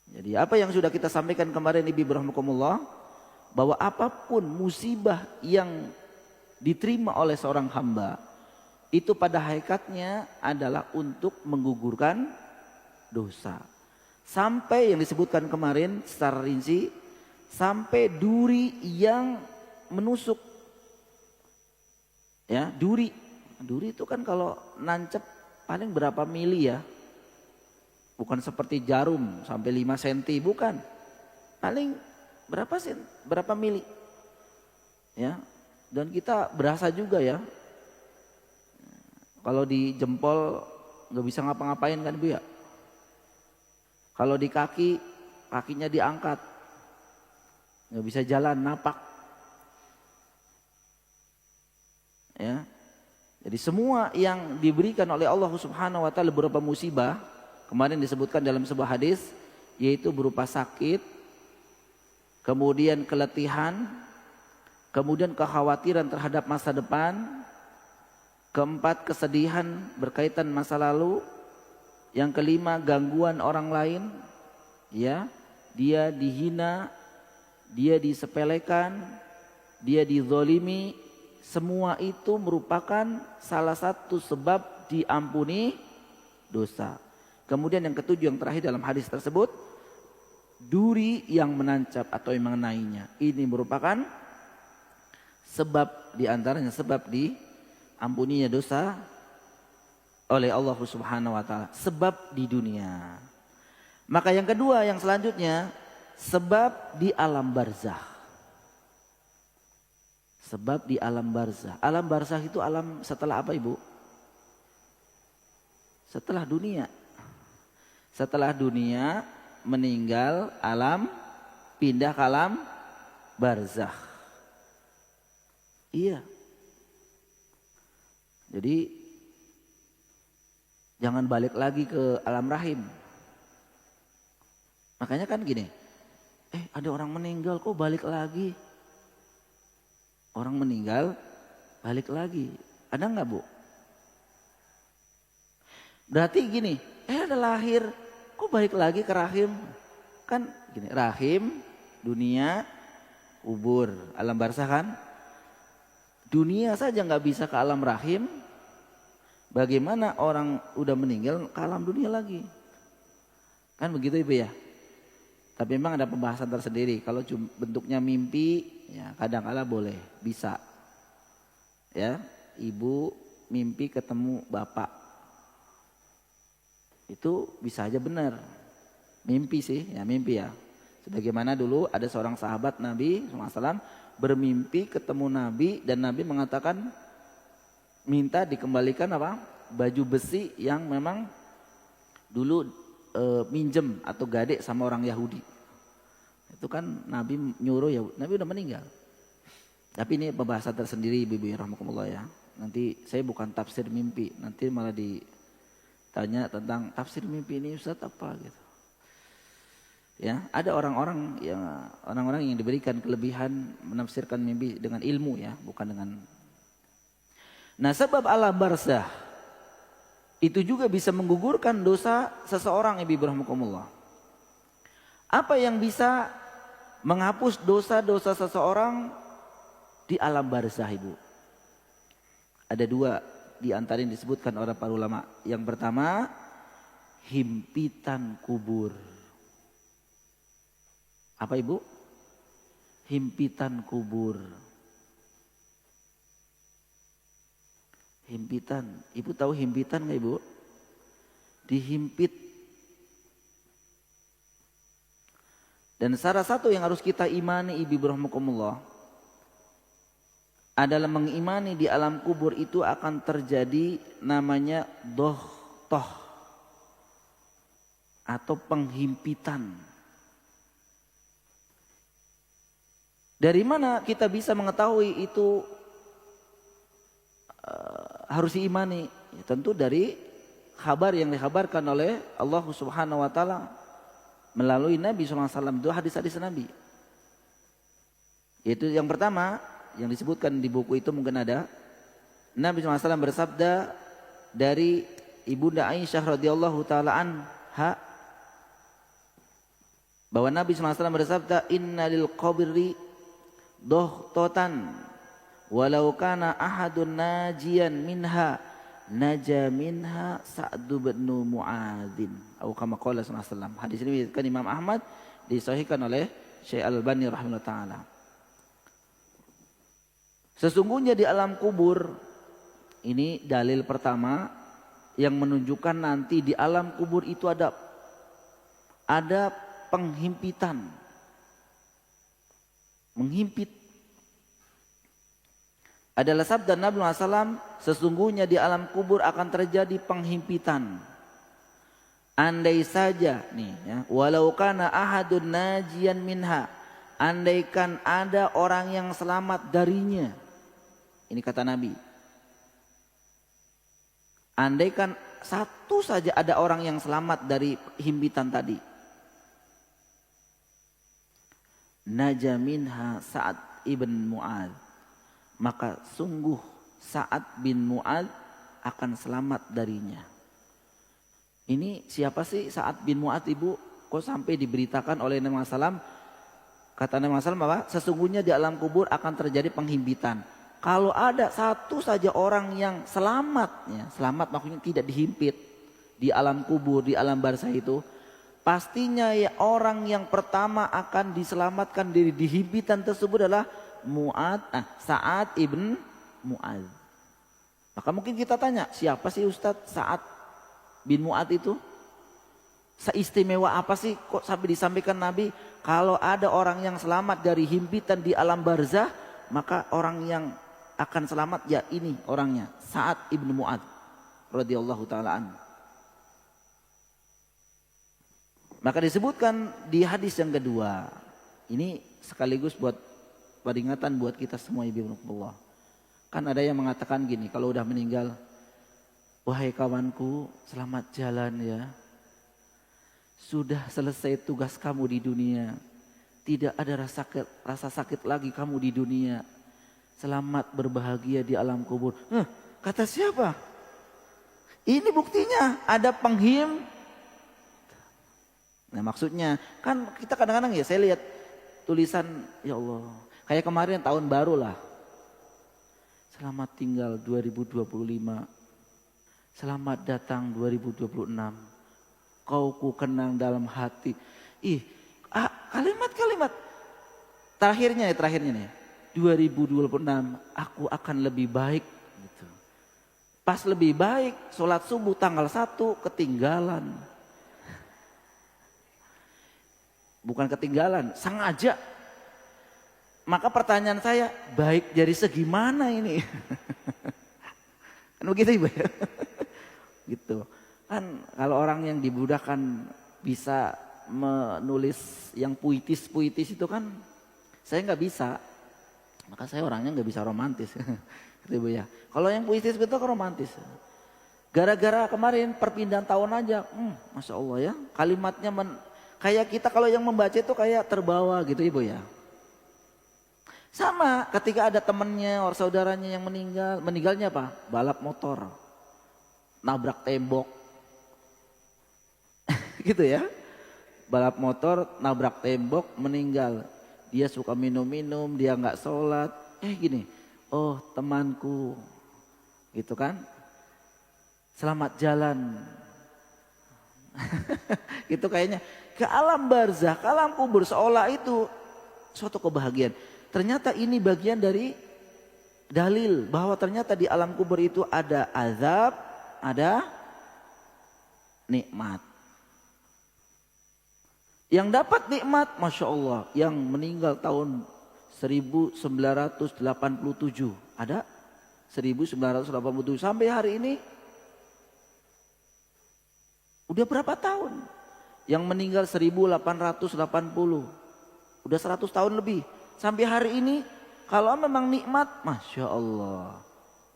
Jadi apa yang sudah kita sampaikan kemarin Ibu rahmakumullah, bahwa apapun musibah yang diterima oleh seorang hamba itu pada hakikatnya adalah untuk menggugurkan dosa. Sampai yang disebutkan kemarin secara rinci, sampai duri yang menusuk. Ya, duri itu kan kalau nancep paling berapa mili ya. Bukan seperti jarum sampai 5 cm, bukan. Paling berapa mili. Ya. Dan kita berasa juga ya, kalau di jempol nggak bisa ngapa-ngapain kan Bu ya. Kalau di kaki, kakinya diangkat, nggak bisa jalan, napak. Ya, jadi semua yang diberikan oleh Allah Subhanahu Wa Taala berupa musibah, kemarin disebutkan dalam sebuah hadis, yaitu berupa sakit, kemudian keletihan, kemudian kekhawatiran terhadap masa depan, keempat kesedihan berkaitan masa lalu, yang kelima gangguan orang lain, ya, dia dihina, dia disepelekan, dia dizolimi, semua itu merupakan salah satu sebab diampuni dosa. Kemudian yang ketujuh yang terakhir dalam hadis tersebut, duri yang menancap atau yang mengenainya. Ini merupakan sebab diantaranya sebab diampuninya dosa oleh Allah Subhanahu Wa Taala. Sebab di dunia. Maka yang kedua yang selanjutnya sebab di alam barzakh. Sebab di alam barzakh. Alam barzakh itu alam setelah apa Ibu? Setelah dunia. Setelah dunia meninggal alam, pindah ke alam barzakh. Iya. Jadi jangan balik lagi ke alam rahim. Makanya kan gini, ada orang meninggal kok balik lagi? Orang meninggal balik lagi. Ada nggak Bu? Berarti gini, ada lahir kok balik lagi ke rahim? Kan gini, rahim, dunia, kubur, alam barzakh kan? Dunia saja nggak bisa ke alam rahim. Bagaimana orang udah meninggal ke alam dunia lagi? Kan begitu Ibu ya? Tapi memang ada pembahasan tersendiri. Kalau bentuknya mimpi, ya kadang-kala boleh, bisa. Ya, ibu mimpi ketemu bapak. Itu bisa aja benar. Mimpi sih, ya mimpi ya. Sebagaimana dulu ada seorang sahabat Nabi SAW bermimpi ketemu Nabi dan Nabi mengatakan minta dikembalikan apa? Baju besi yang memang dulu minjem atau gade sama orang Yahudi. Itu kan Nabi nyuruh ya, Nabi udah meninggal. Tapi ini pembahasan tersendiri Ibu-ibu rahmatullah ya. Nanti saya bukan tafsir mimpi, nanti malah ditanya tentang tafsir mimpi ini Ustaz apa gitu. Ya, ada orang-orang yang diberikan kelebihan menafsirkan mimpi dengan ilmu ya, bukan dengan. Nah, sebab alam barzakh itu juga bisa menggugurkan dosa seseorang Ibu rahmatullah. Apa yang bisa menghapus dosa-dosa seseorang di alam barzakh Ibu? Ada dua di antara yang disebutkan oleh para ulama. Yang pertama, himpitan kubur. Apa Ibu? Himpitan kubur. Himpitan, Ibu tahu himpitan nggak Ibu? Dihimpit. Dan salah satu yang harus kita imani Ibu rahmatullah adalah mengimani di alam kubur itu akan terjadi namanya dohtoh atau penghimpitan. Dari mana kita bisa mengetahui itu? Harus diimani ya, tentu dari kabar yang dikhabarkan oleh Allah Subhanahu Wa Taala melalui Nabi SAW, itu hadis-hadis Nabi. Yaitu yang pertama yang disebutkan di buku itu mungkin ada, Nabi SAW bersabda dari Ibunda Aisyah radhiyallahu taala anha bahwa Nabi SAW bersabda, innalil qabri dohtotan walau kana ahadun najian minha naja minha Sa'd bin Mu'adzin atau kama qala sallallahu alaihi wasallam. Hadis ini diriwayatkan Imam Ahmad, disahihkan oleh Syekh Al-Albani rahimahullah taala. Sesungguhnya di alam kubur, ini dalil pertama yang menunjukkan nanti di alam kubur itu ada penghimpitan. Menghimpit. adalah sabda Nabi SAW, sesungguhnya di alam kubur akan terjadi penghimpitan. Andai saja nih ya, walau kana ahadun najian minha, andaikan ada orang yang selamat darinya. Ini kata Nabi. Andaikan satu saja ada orang yang selamat dari himpitan tadi. Naja minha Sa'ad ibn Mu'adz, maka sungguh Sa'ad bin Mu'adz akan selamat darinya. Ini siapa sih Sa'ad bin Mu'adz, Ibu? Kok sampai diberitakan oleh Nabi SAW? Kata Nabi SAW bahwa sesungguhnya di alam kubur akan terjadi penghimpitan. Kalau ada satu saja orang yang selamat, ya, selamat maksudnya tidak dihimpit di alam kubur, di alam barzah itu, pastinya ya orang yang pertama akan diselamatkan dari dihimpitan tersebut adalah Sa'ad ibn Mu'adz. Maka mungkin kita tanya, siapa sih Ustadz Sa'ad bin Mu'adz itu? Seistimewa apa sih kok sampai disampaikan Nabi kalau ada orang yang selamat dari himpitan di alam barzah, maka orang yang akan selamat ya ini orangnya, Sa'ad ibn Mu'adz radhiyallahu taala anhu. Maka disebutkan di hadis yang kedua, ini sekaligus buat peringatan buat kita semua, ibu Allah. Kan ada yang mengatakan gini, kalau udah meninggal, wahai kawanku, selamat jalan ya. Sudah selesai tugas kamu di dunia. Tidak ada rasa sakit lagi kamu di dunia. Selamat berbahagia di alam kubur. Kata siapa? Ini buktinya ada Nah maksudnya kan kita kadang-kadang ya saya lihat tulisan, ya Allah, kayak kemarin tahun baru lah. Selamat tinggal 2025. Selamat datang 2026. Kau ku kenang dalam hati. Kalimat-kalimat terakhirnya nih. 2026 aku akan lebih baik gitu. Pas lebih baik sholat subuh tanggal 1 ketinggalan. Bukan ketinggalan, sengaja. Maka pertanyaan saya, baik dari segi mana ini? Kan begitu Ibu ya? Gitu. Kan kalau orang yang dibudahkan bisa menulis yang puitis itu kan saya nggak bisa. Maka saya orangnya nggak bisa romantis. Gitu ya. Kalau yang puitis betul kan romantis. Gara-gara kemarin perpindahan tahun aja, Masya Allah ya, kalimatnya kayak kita kalau yang membaca itu kayak terbawa gitu Ibu ya. Sama ketika ada temannya orang saudaranya yang meninggalnya apa? Balap motor, nabrak tembok, gitu ya. Balap motor, nabrak tembok, meninggal. Dia suka minum-minum, dia nggak sholat. Gini, oh temanku, gitu kan? Selamat jalan. Gitu kayaknya ke alam barzah, ke alam kubur seolah itu suatu kebahagiaan. Ternyata ini bagian dari dalil bahwa ternyata di alam kubur itu ada azab, ada nikmat. Yang dapat nikmat, Masya Allah, yang meninggal tahun 1987. Ada 1987 sampai hari ini. Udah berapa tahun? Yang meninggal 1880. Udah 100 tahun lebih. Sampai hari ini, kalau memang nikmat, Masya Allah.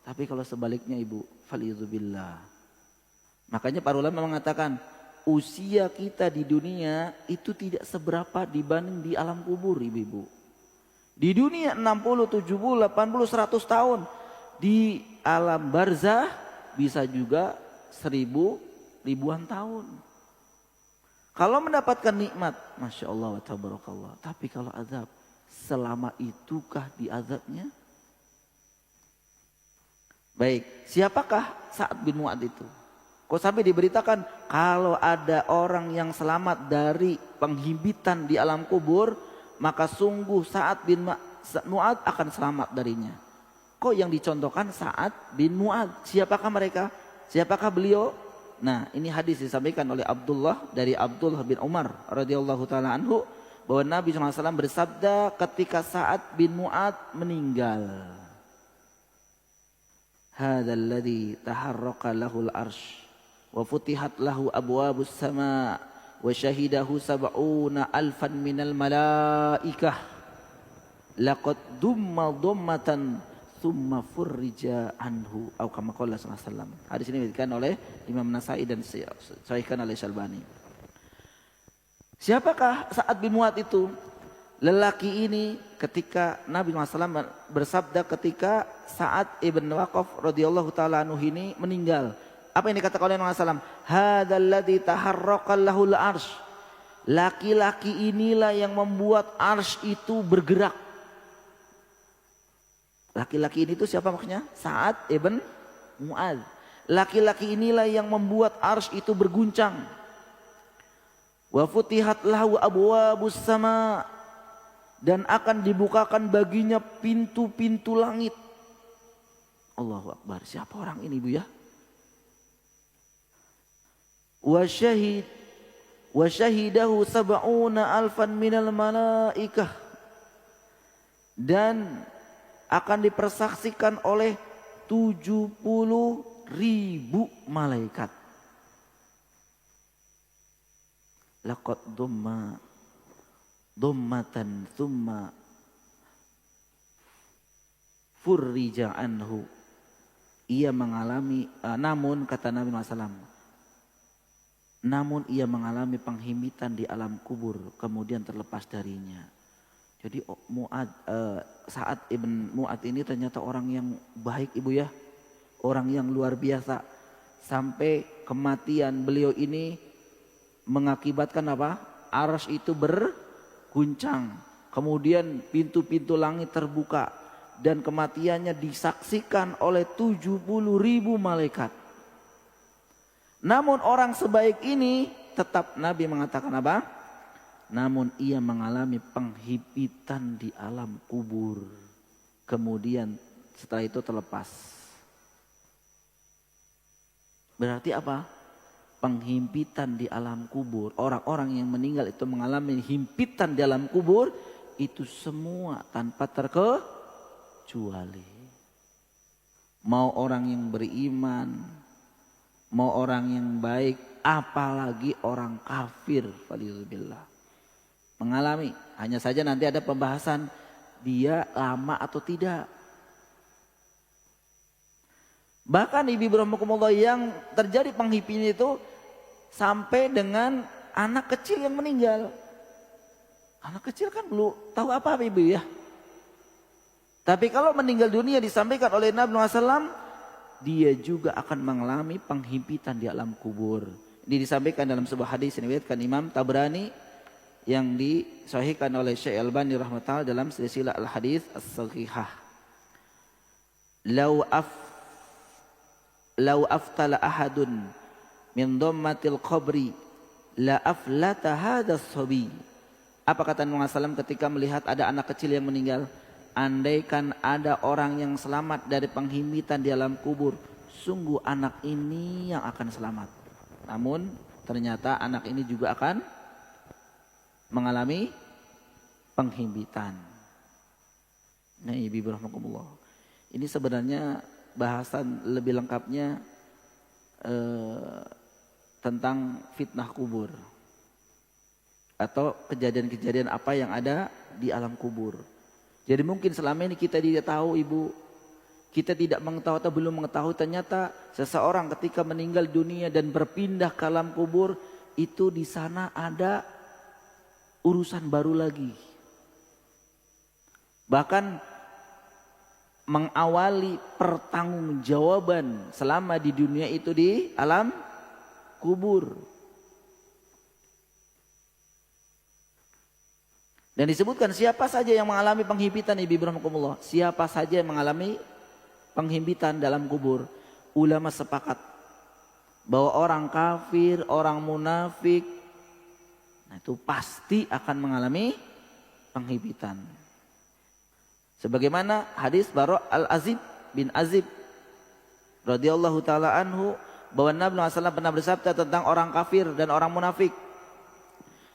Tapi kalau sebaliknya Ibu, faliyadzubillah. Makanya para ulama mengatakan, usia kita di dunia itu tidak seberapa dibanding di alam kubur ibu-ibu. Di dunia 60, 70, 80, 100 tahun. Di alam barzah bisa juga 1000 ribuan tahun. Kalau mendapatkan nikmat, Masya Allah wa tabarakallah. Tapi kalau azab, selama itukah diazabnya? Baik, siapakah Sa'ad bin Mu'adz itu? Kok sampai diberitakan kalau ada orang yang selamat dari penghimpitan di alam kubur, maka sungguh Sa'ad bin Mu'adz akan selamat darinya. Kok yang dicontohkan Sa'ad bin Mu'adz? Siapakah mereka? Siapakah beliau? Nah, ini hadis disampaikan oleh dari Abdullah bin Umar radhiyallahu taala anhu bahwa Nabi SAW bersabda ketika Sa'ad bin Mu'adz meninggal. hadzal ladzi taharraka lahul arsh wa futihat lahu abwabus sama wa syahidahu sab'una alfan minal malaikah laqad dumma dummatan thumma furrija anhu atau kama qala sallallahu alaihi wasallam. Hadis ini diriwayatkan oleh Imam Nasa'i dan sahihkan oleh Syalbani. Siapakah Sa'ad bin Mu'adz itu? Lelaki ini ketika Nabi SAW bersabda ketika Sa'ad ibn Waqqas radhiyallahu ta'ala anhu ini meninggal. Apa yang dikatakan oleh Nabi SAW? Hadzal ladzi taharraka lahul arsh. Laki-laki inilah yang membuat arsh itu bergerak. Laki-laki ini itu siapa maksudnya? Sa'ad ibn Mu'adz. Laki-laki inilah yang membuat arsh itu berguncang. Wa futihat lahu abwabus sama. Dan akan dibukakan baginya pintu-pintu langit. Allahu Akbar. Siapa orang ini, Bu ya? Wa syahidahu sab'una alfan minal malaikah. Dan akan dipersaksikan oleh 70.000 malaikat. Laqad dummatan thumma furrija anhu. Ia mengalami namun kata Nabi SAW, namun ia mengalami penghimpitan di alam kubur kemudian terlepas darinya. Jadi Sa'ad ibn Mu'adz ini ternyata orang yang baik, Ibu ya, orang yang luar biasa. Sampai kematian beliau ini mengakibatkan apa? Arsy itu berguncang. Kemudian pintu-pintu langit terbuka dan kematiannya disaksikan oleh 70.000 malaikat. Namun orang sebaik ini tetap Nabi mengatakan apa? Namun ia mengalami penghimpitan di alam kubur. Kemudian setelah itu terlepas. Berarti apa? Penghimpitan di alam kubur. Orang-orang yang meninggal itu mengalami himpitan di alam kubur. Itu semua tanpa terkecuali. Mau orang yang beriman, mau orang yang baik, apalagi orang kafir, waliyadzubillah, mengalami. Hanya saja nanti ada pembahasan dia lama atau tidak. Bahkan ibu rahmatullah yang terjadi penghimpitan itu sampai dengan anak kecil yang meninggal. Anak kecil kan belum tahu apa-apa, Ibu ya. Tapi kalau meninggal dunia disampaikan oleh Nabi SAW, dia juga akan mengalami penghimpitan di alam kubur. Ini disampaikan dalam sebuah hadis yang diriwayatkan Imam Tabrani yang disahihkan oleh Syekh Albani rahmatullah dalam silsilah al-hadis as-sahihah. Lau aftala ahadun min dhammatil qabri la aflata hadha as-sabi. Apa kata Nabi SAW ketika melihat ada anak kecil yang meninggal? Andaikan ada orang yang selamat dari penghimpitan di alam kubur, sungguh anak ini yang akan selamat. Namun ternyata anak ini juga akan mengalami penghimpitan. Nah, ibu rahmatullah. Ini sebenarnya bahasan lebih lengkapnya tentang fitnah kubur atau kejadian-kejadian apa yang ada di alam kubur. Jadi mungkin selama ini kita tidak tahu, Ibu, kita tidak mengetahui atau belum mengetahui ternyata seseorang ketika meninggal dunia dan berpindah ke alam kubur itu di sana ada urusan baru lagi. Bahkan mengawali pertanggungjawaban selama di dunia itu di alam kubur. Dan disebutkan siapa saja yang mengalami penghimpitan, Ibu rahmatullah. Siapa saja yang mengalami penghimpitan dalam kubur. Ulama sepakat bahwa orang kafir, orang munafik, nah itu pasti akan mengalami penghimpitan. Sebagaimana hadis Bara' al-Azib bin Azib radhiyallahu taala anhu bahwa Nabi SAW pernah bersabda tentang orang kafir dan orang munafik.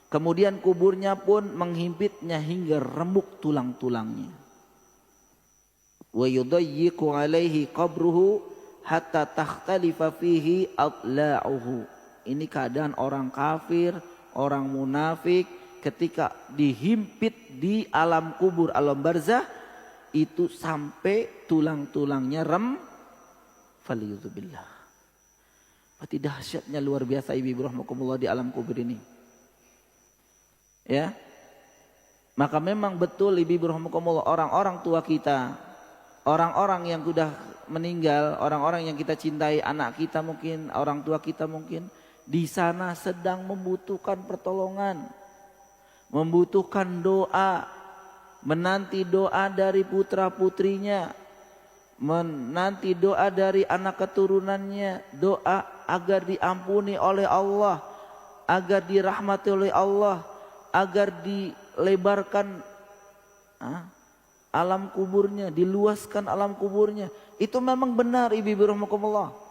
Kemudian kuburnya pun menghimpitnya hingga remuk tulang-tulangnya. Wa yudayyiqu alaihi qabruhu hatta takhtalifa fihi adla'uhu. Ini keadaan orang kafir, orang munafik ketika dihimpit di alam kubur, alam barzah, itu sampai tulang-tulangnya faliyudzubillah. Berarti dahsyatnya luar biasa ibu rahmakumullah di alam kubur ini. Ya. Maka memang betul ibu rahmakumullah, orang-orang tua kita, orang-orang yang sudah meninggal, orang-orang yang kita cintai, anak kita mungkin, orang tua kita mungkin, di sana sedang membutuhkan pertolongan, membutuhkan doa, menanti doa dari putra-putrinya, menanti doa dari anak keturunannya, doa agar diampuni oleh Allah, agar dirahmati oleh Allah, agar dilebarkan alam kuburnya, diluaskan alam kuburnya. Itu memang benar ibu rahmakumullah.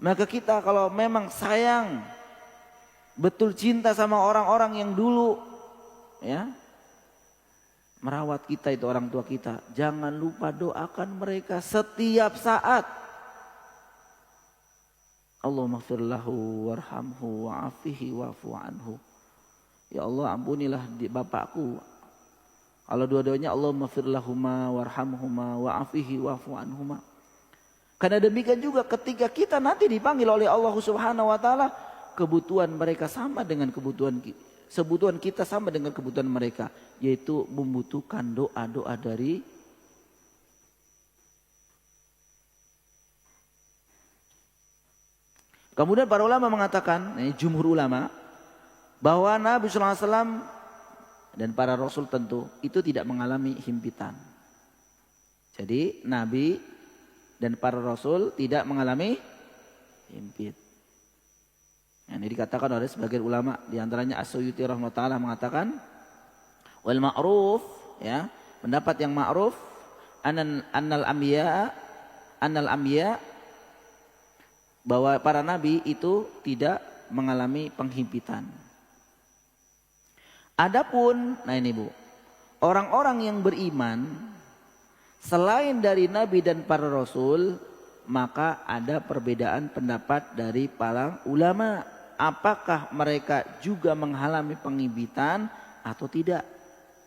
Maka kita kalau memang sayang, betul cinta sama orang-orang yang dulu, ya, merawat kita itu orang tua kita, jangan lupa doakan mereka setiap saat. Allahumma ighfir lahu warhamhu wa'afihi wa'fu anhu. Ya Allah, ampunilah bapakku. Kalau dua-duanya Allahumma ighfir lahuma warhamhuma wa'afihi wa'fu anhuma. Karena demikian juga ketika kita nanti dipanggil oleh Allah Subhanahu wa taala, kebutuhan mereka sama dengan kebutuhan kita sama dengan kebutuhan mereka, yaitu membutuhkan doa-doa dari Kemudian para ulama mengatakan, jumhur ulama, bahwa Nabi sallallahu alaihi wasallam dan para rasul tentu itu tidak mengalami himpitan. Jadi Nabi dan para rasul tidak mengalami himpit. Ini dikatakan oleh sebagian ulama, di antaranya As-Suyuti rahimahullah mengatakan, wal ma'ruf, ya, pendapat yang ma'ruf, annal anbiya bahwa para nabi itu tidak mengalami penghimpitan. Adapun, nah ini Bu, orang-orang yang beriman selain dari Nabi dan para Rasul, maka ada perbedaan pendapat dari para ulama. Apakah mereka juga mengalami penghimpitan atau tidak?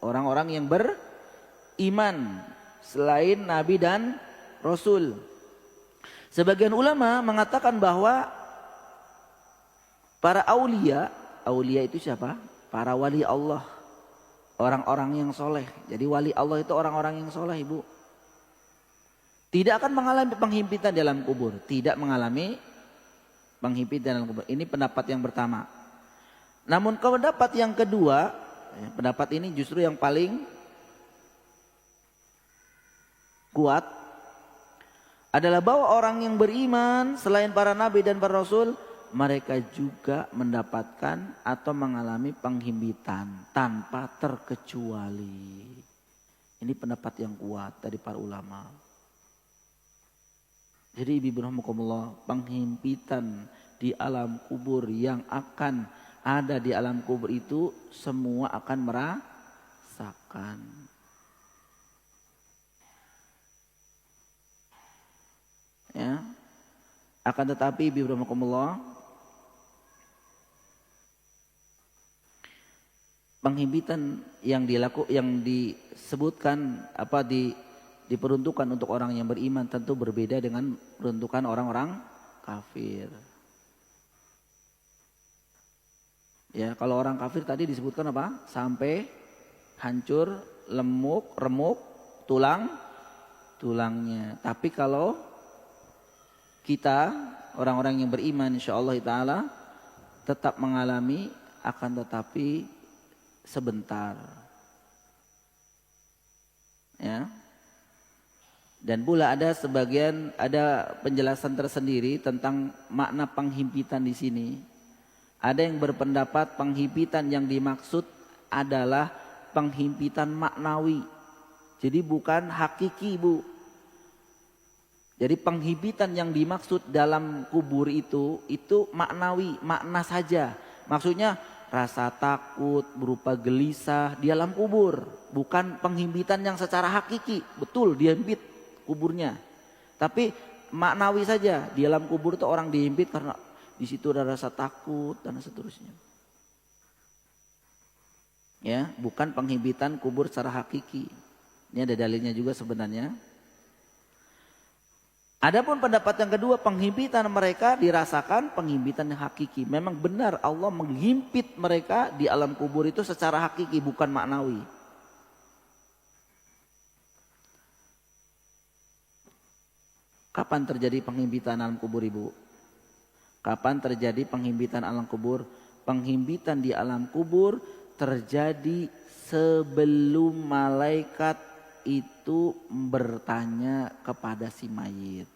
Orang-orang yang beriman selain Nabi dan Rasul. Sebagian ulama mengatakan bahwa para aulia itu siapa? Para wali Allah. Orang-orang yang soleh. Jadi wali Allah itu orang-orang yang soleh, Ibu. Tidak akan mengalami penghimpitan dalam kubur. Tidak mengalami penghimpitan dalam kubur. Ini pendapat yang pertama. Namun pendapat yang kedua, pendapat ini justru yang paling kuat, adalah bahwa orang yang beriman selain para nabi dan para rasul, mereka juga mendapatkan atau mengalami penghimpitan tanpa terkecuali. Ini pendapat yang kuat dari para ulama. Jadi ibu rahmakumullah, penghimpitan di alam kubur yang akan ada di alam kubur itu semua akan merasakan. Ya. Akan tetapi ibu rahmakumullah, penghimpitan yang disebutkan diperuntukkan untuk orang yang beriman tentu berbeda dengan peruntukan orang-orang kafir. Ya, kalau orang kafir tadi disebutkan apa? Sampai hancur, remuk tulangnya. Tapi kalau kita orang-orang yang beriman insyaallah taala tetap mengalami, akan tetapi sebentar. Ya. Dan pula ada penjelasan tersendiri tentang makna penghimpitan di sini. Ada yang berpendapat penghimpitan yang dimaksud adalah penghimpitan maknawi. Jadi bukan hakiki, Bu. Jadi penghimpitan yang dimaksud dalam kubur itu maknawi, makna saja. Maksudnya rasa takut berupa gelisah di alam kubur, bukan penghimpitan yang secara hakiki. Betul, dia himpit kuburnya. Tapi maknawi saja. Di alam kubur itu orang dihimpit karena di situ ada rasa takut dan seterusnya. Ya, bukan penghimpitan kubur secara hakiki. Ini ada dalilnya juga sebenarnya. Adapun pendapat yang kedua, penghimpitan mereka dirasakan penghimpitan yang hakiki. Memang benar Allah menghimpit mereka di alam kubur itu secara hakiki, bukan maknawi. Kapan terjadi penghimpitan alam kubur, Ibu? Kapan terjadi penghimpitan alam kubur? Penghimpitan di alam kubur terjadi sebelum malaikat itu bertanya kepada si mayit.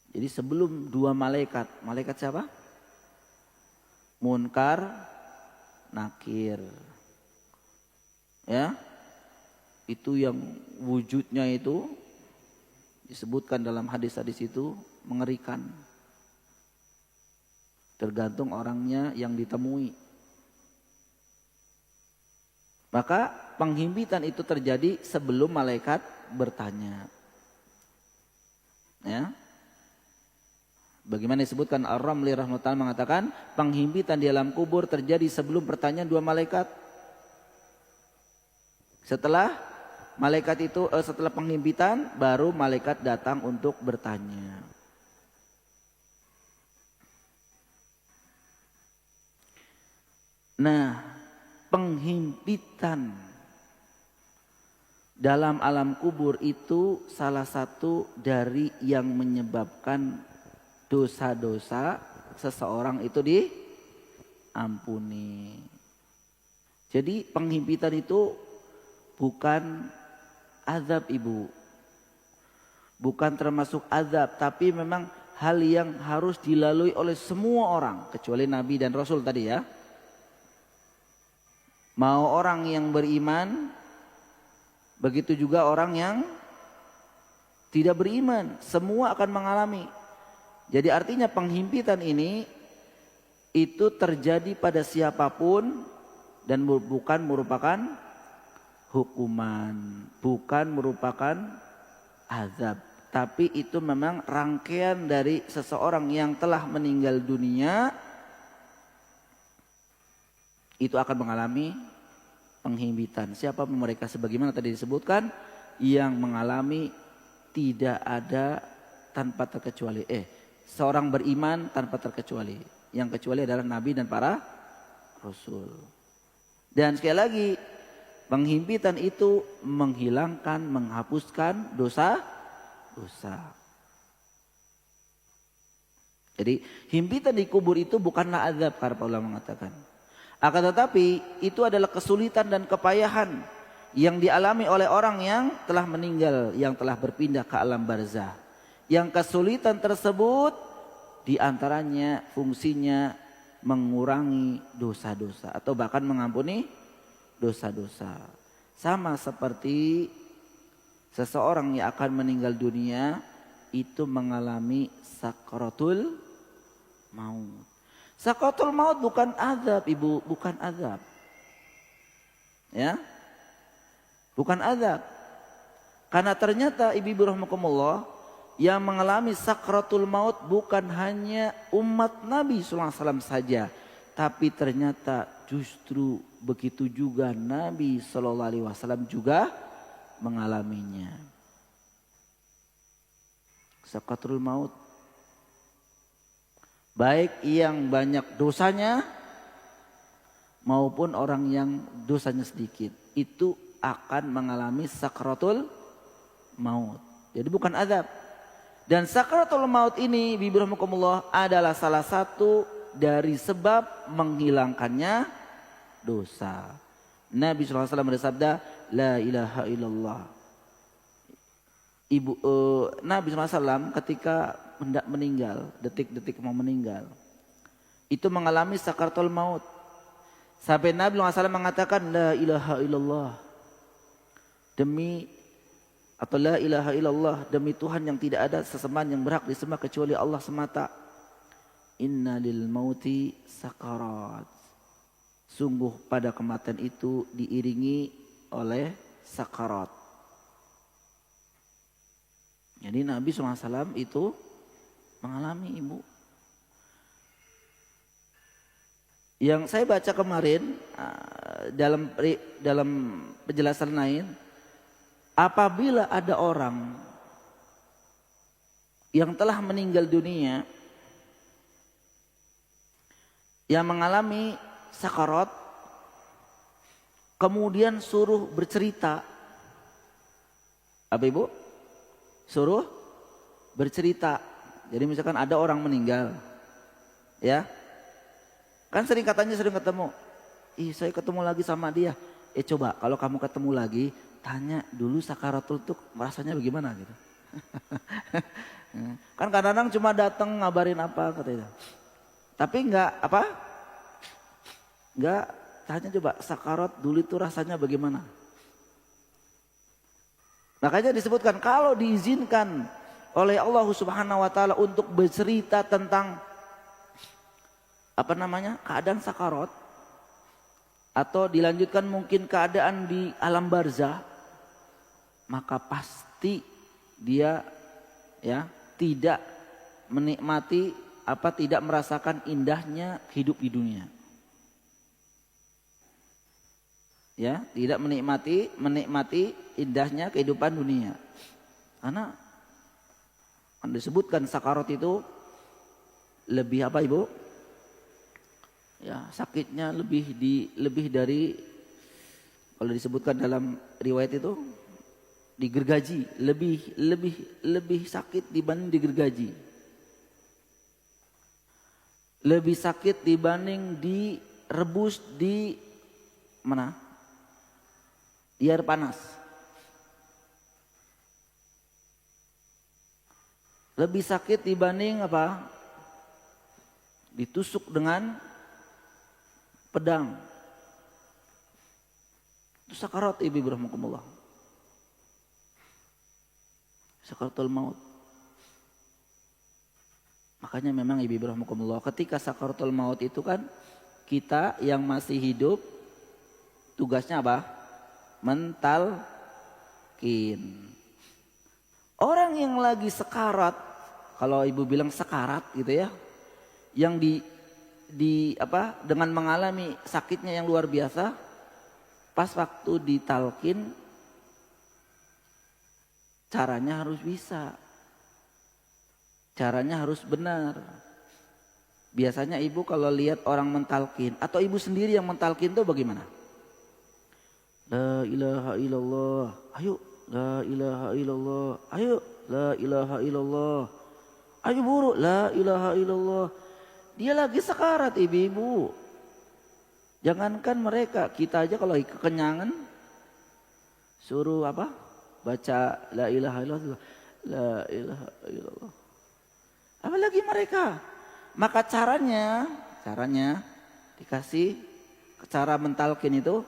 Jadi sebelum dua malaikat, malaikat siapa? Munkar, Nakir. Ya, itu yang wujudnya itu disebutkan dalam hadis-hadis itu mengerikan. Tergantung orangnya yang ditemui. Maka penghimpitan itu terjadi sebelum malaikat bertanya. Ya. Bagaimana disebutkan Ar-Ramli rahmatullah mengatakan penghimpitan di alam kubur terjadi sebelum pertanyaan dua malaikat. Setelah malaikat itu setelah penghimpitan baru malaikat datang untuk bertanya. Nah, penghimpitan dalam alam kubur itu salah satu dari yang menyebabkan dosa-dosa seseorang itu diampuni. Jadi penghimpitan itu bukan azab, Ibu. Bukan termasuk azab, tapi memang hal yang harus dilalui oleh semua orang kecuali Nabi dan Rasul tadi ya. Mau orang yang beriman, begitu juga orang yang tidak beriman, semua akan mengalami. Jadi artinya penghimpitan ini itu terjadi pada siapapun dan bukan merupakan hukuman, bukan merupakan azab. Tapi itu memang rangkaian dari seseorang yang telah meninggal dunia itu akan mengalami penghimpitan. Siapa mereka sebagaimana tadi disebutkan yang mengalami tidak ada tanpa terkecuali. Seorang beriman tanpa terkecuali. Yang kecuali adalah Nabi dan para Rasul. Dan sekali lagi penghimpitan itu menghilangkan, menghapuskan dosa. Jadi himpitan di kubur itu bukanlah azab, para ulama mengatakan. Akan tetapi itu adalah kesulitan dan kepayahan yang dialami oleh orang yang telah meninggal, yang telah berpindah ke alam barzah. Yang kesulitan tersebut diantaranya fungsinya mengurangi dosa-dosa atau bahkan mengampuni dosa-dosa. Sama seperti seseorang yang akan meninggal dunia itu mengalami sakaratul maut. Sakaratul maut bukan azab, Ibu, bukan azab. Ya. Bukan azab. Karena ternyata Ibu rahimakumullah yang mengalami sakaratul maut bukan hanya umat Nabi SAW saja. Tapi ternyata justru begitu juga Nabi SAW juga mengalaminya. Sakaratul maut. Baik yang banyak dosanya maupun orang yang dosanya sedikit. Itu akan mengalami sakaratul maut. Jadi bukan azab. Dan sakaratul maut ini bibirahmukumullah adalah salah satu dari sebab menghilangkannya dosa. Nabi SAW bersabda, La ilaha illallah. Nabi SAW ketika hendak meninggal, detik-detik mau meninggal, itu mengalami sakaratul maut. Sampai Nabi SAW mengatakan, La ilaha illallah. La ilaha illallah, demi Tuhan yang tidak ada sesembahan yang berhak disembah kecuali Allah semata. Inna lil mauti sakarat. Sungguh pada kematian itu diiringi oleh sakarat. Jadi Nabi SAW itu mengalami, Ibu. Yang saya baca kemarin dalam penjelasan lain, apabila ada orang yang telah meninggal dunia yang mengalami sakarat, kemudian suruh bercerita, apa Ibu? Suruh bercerita. Jadi misalkan ada orang meninggal, ya, kan sering katanya sering ketemu, saya ketemu lagi sama dia. Coba kalau kamu ketemu lagi, tanya dulu sakaratul tuh rasanya bagaimana gitu. Kan kadang-kadang cuma datang ngabarin apa katanya. Tapi enggak apa? Enggak tanya coba sakarat dulu itu rasanya bagaimana. Makanya disebutkan kalau diizinkan oleh Allah Subhanahu wa taala untuk bercerita tentang keadaan sakarat, atau dilanjutkan mungkin keadaan di alam barzah, maka pasti dia ya tidak menikmati tidak merasakan indahnya hidup di dunia. Ya, tidak menikmati indahnya kehidupan dunia. Karena kan disebutkan sakarat itu lebih apa Ibu? Ya, sakitnya lebih dari, kalau disebutkan dalam riwayat itu digergaji, lebih sakit dibanding digergaji. Lebih sakit dibanding direbus di mana? Di air panas. Lebih sakit dibanding apa? Ditusuk dengan pedang. Itu sakarat Ibu rahmatullah. Sakaratul maut. Makanya memang Ibu rahmatullah, ketika sakaratul maut itu kan kita yang masih hidup tugasnya apa? Mentalkin. Orang yang lagi sekarat, kalau Ibu bilang sekarat gitu ya, yang dengan mengalami sakitnya yang luar biasa, pas waktu ditalkin caranya harus bisa, caranya harus benar. Biasanya Ibu kalau lihat orang mentalkin atau Ibu sendiri yang mentalkin itu bagaimana? La ilaha illallah, ayo la ilaha illallah, ayo la ilaha illallah, ayo buru la ilaha illallah. Dia lagi sekarat ibu-ibu. Jangankan mereka, kita aja kalau kekenyangan suruh apa? Baca la ilaha illallah, la ilaha illallah. Apalagi mereka. Maka caranya dikasih cara mentalkin itu,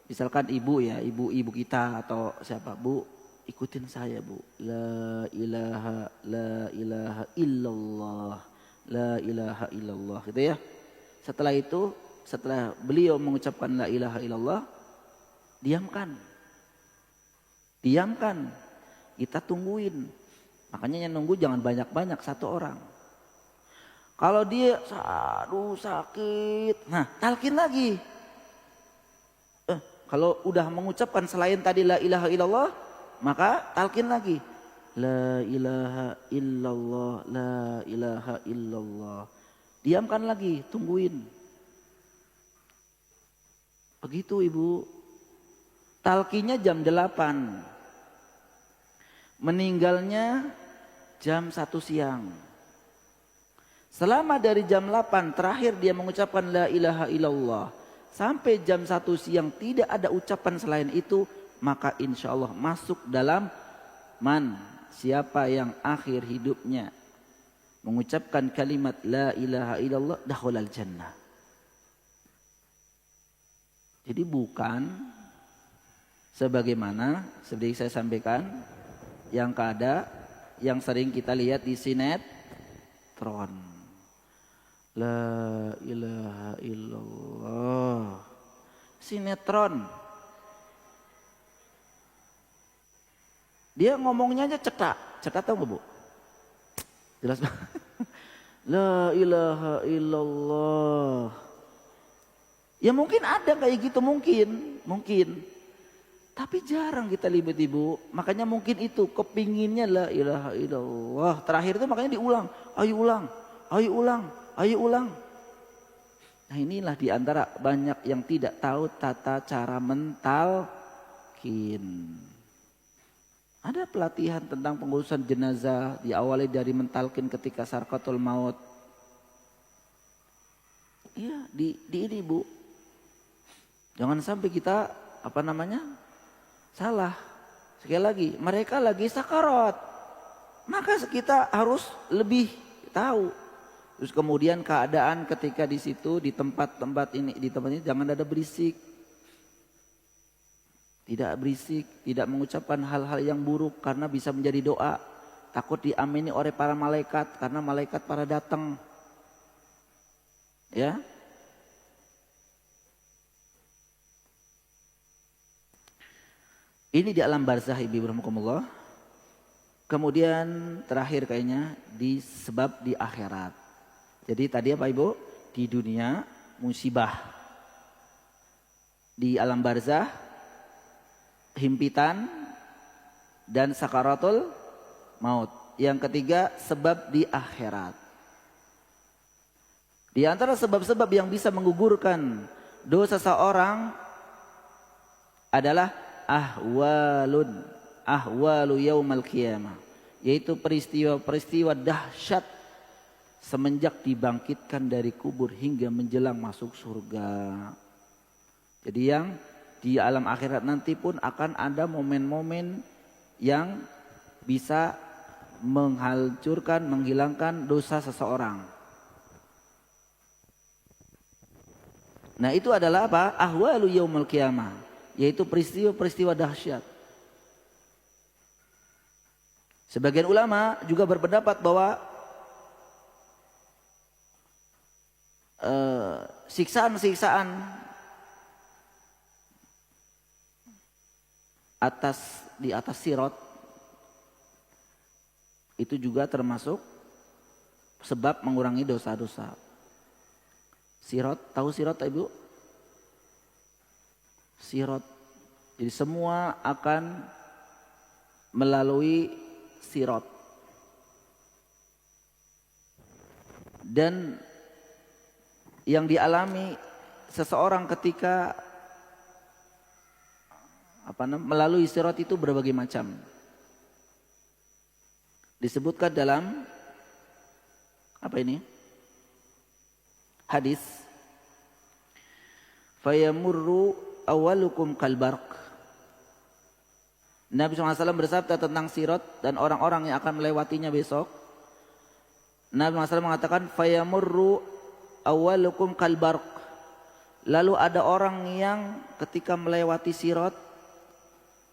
misalkan ibu ya, ibu kita atau siapa, Bu, ikutin saya Bu, la ilaha illallah, la ilaha illallah gitu ya. Setelah itu, setelah beliau mengucapkan la ilaha illallah, diamkan, kita tungguin. Makanya yang nunggu jangan banyak-banyak, satu orang. Kalau dia aduh sakit, nah talkin lagi. Kalau udah mengucapkan selain tadi la ilaha illallah, maka talkin lagi. La ilaha illallah, la ilaha illallah. Diamkan lagi, tungguin. Begitu Ibu. Talkinnya jam 8. Meninggalnya jam 1 siang. Selama dari jam 8 terakhir dia mengucapkan la ilaha illallah, sampai jam 1 siang tidak ada ucapan selain itu, maka insya Allah masuk dalam siapa yang akhir hidupnya mengucapkan kalimat la ilaha illallah dakhulal jannah. Jadi bukan sebagaimana seperti saya sampaikan yang sering kita lihat di sinetron. La ilaha illallah. Sinetron. Dia ngomongnya aja cetak. Cepat tahu nggak Bu? Jelas banget. La ilaha illallah. Ya mungkin ada kayak gitu, mungkin. Tapi jarang kita libat Ibu. Makanya mungkin itu kepinginnya la ilaha illallah. Terakhir itu makanya diulang. Ayo ulang, ayo ulang, ayo ulang. Nah inilah diantara banyak yang tidak tahu tata cara mentalkin. Ada pelatihan tentang pengurusan jenazah diawali dari mentalkin ketika sarqatul maut. Iya di ini Bu. Jangan sampai kita salah. Sekali lagi mereka lagi sakarat. Maka kita harus lebih tahu. Terus kemudian keadaan ketika di situ di tempat ini jangan ada berisik. Tidak berisik, tidak mengucapkan hal-hal yang buruk karena bisa menjadi doa. Takut diamini oleh para malaikat karena malaikat para datang. Ya. Ini di alam barzah Ibu rahimakumullah. Kemudian terakhir kayaknya di sebab di akhirat. Jadi tadi apa Ibu? Di dunia musibah. Di alam barzah himpitan dan sakaratul maut. Yang ketiga sebab di akhirat. Di antara sebab-sebab yang bisa menggugurkan dosa seorang adalah ahwalu yaumal qiyamah, yaitu peristiwa-peristiwa dahsyat semenjak dibangkitkan dari kubur hingga menjelang masuk surga. Jadi yang di alam akhirat nanti pun akan ada momen-momen yang bisa menghancurkan, menghilangkan dosa seseorang. Nah itu adalah apa? Ahwalu yaumul qiyamah, yaitu peristiwa-peristiwa dahsyat. Sebagian ulama juga berpendapat bahwa siksaan-siksaan di atas sirat itu juga termasuk sebab mengurangi dosa-dosa. Sirat, tahu sirat Ibu? Sirat. Jadi semua akan melalui sirat. Dan yang dialami seseorang ketika melalui sirat itu berbagai macam. Disebutkan dalam hadis, fayamurru awalukum kalbarq. Nabi SAW bersabda tentang sirat dan orang-orang yang akan melewatinya besok. Nabi SAW mengatakan fayamurru awalukum kalbarq. Lalu ada orang yang ketika melewati sirat,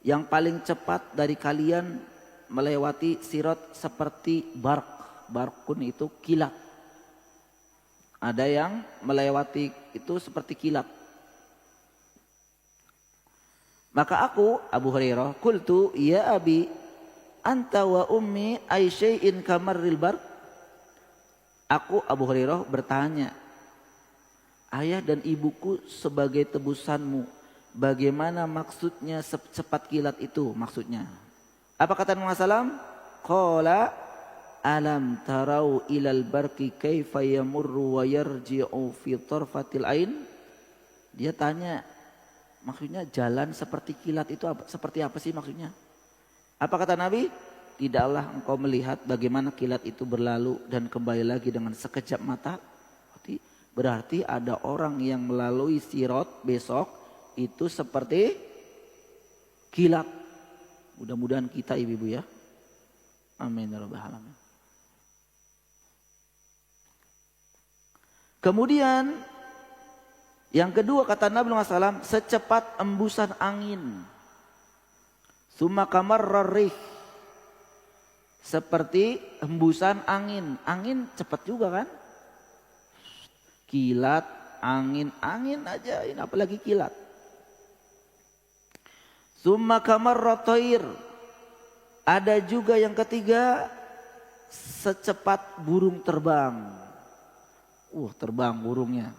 yang paling cepat dari kalian melewati sirat seperti barq. Barqun itu kilat. Ada yang melewati itu seperti kilat. Maka aku Abu Hurairah qultu ya abi anta wa ummi ay syai'in kamarril barq. Aku Abu Hurairah bertanya, ayah dan ibuku sebagai tebusanmu, bagaimana maksudnya secepat kilat itu maksudnya? Apa kata Nabi SAW? Qala alam tarau ilal barqi kaifa yamurru wa yarji'u fi tarfatil ain. Dia tanya, maksudnya jalan seperti kilat itu seperti apa sih maksudnya? Apa kata Nabi? Tidaklah engkau melihat bagaimana kilat itu berlalu dan kembali lagi dengan sekejap mata? Berarti ada orang yang melalui sirat besok itu seperti kilat. Mudah-mudahan kita ibu-ibu ya. Amin ya rabbal alamin. Kemudian yang kedua kata Nabi SAW, secepat embusan angin. Summa kamarrar rih. Seperti hembusan angin. Angin cepat juga kan? Kilat, angin aja, ini apalagi kilat. Summa kamarrat thair. Ada juga yang ketiga, secepat burung terbang. Terbang burungnya.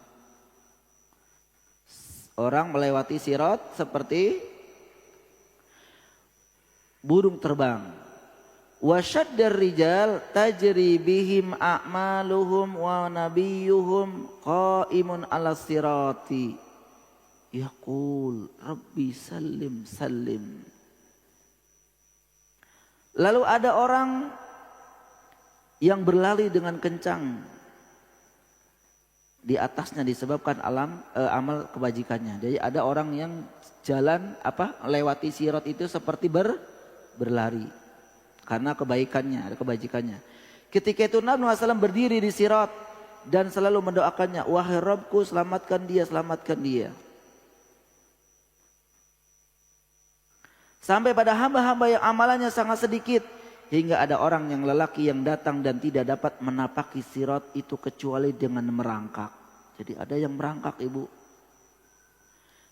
Orang melewati sirat seperti burung terbang. Wasyaddar rijal tajri bihim a'maluhum wa nabiyuhum qaimun ala sirati. Yaqul Rabbi salim salim. Lalu ada orang yang berlari dengan kencang. Di atasnya disebabkan amal kebajikannya. Jadi ada orang yang jalan lewati sirat itu seperti berlari karena kebaikannya, ada kebajikannya. Ketika itu Nabi SAW berdiri di sirat dan selalu mendoakannya, wahai Rabbku selamatkan dia, selamatkan dia. Sampai pada hamba-hamba yang amalannya sangat sedikit. Hingga ada orang yang lelaki yang datang dan tidak dapat menapaki sirat itu kecuali dengan merangkak. Jadi ada yang merangkak, ibu.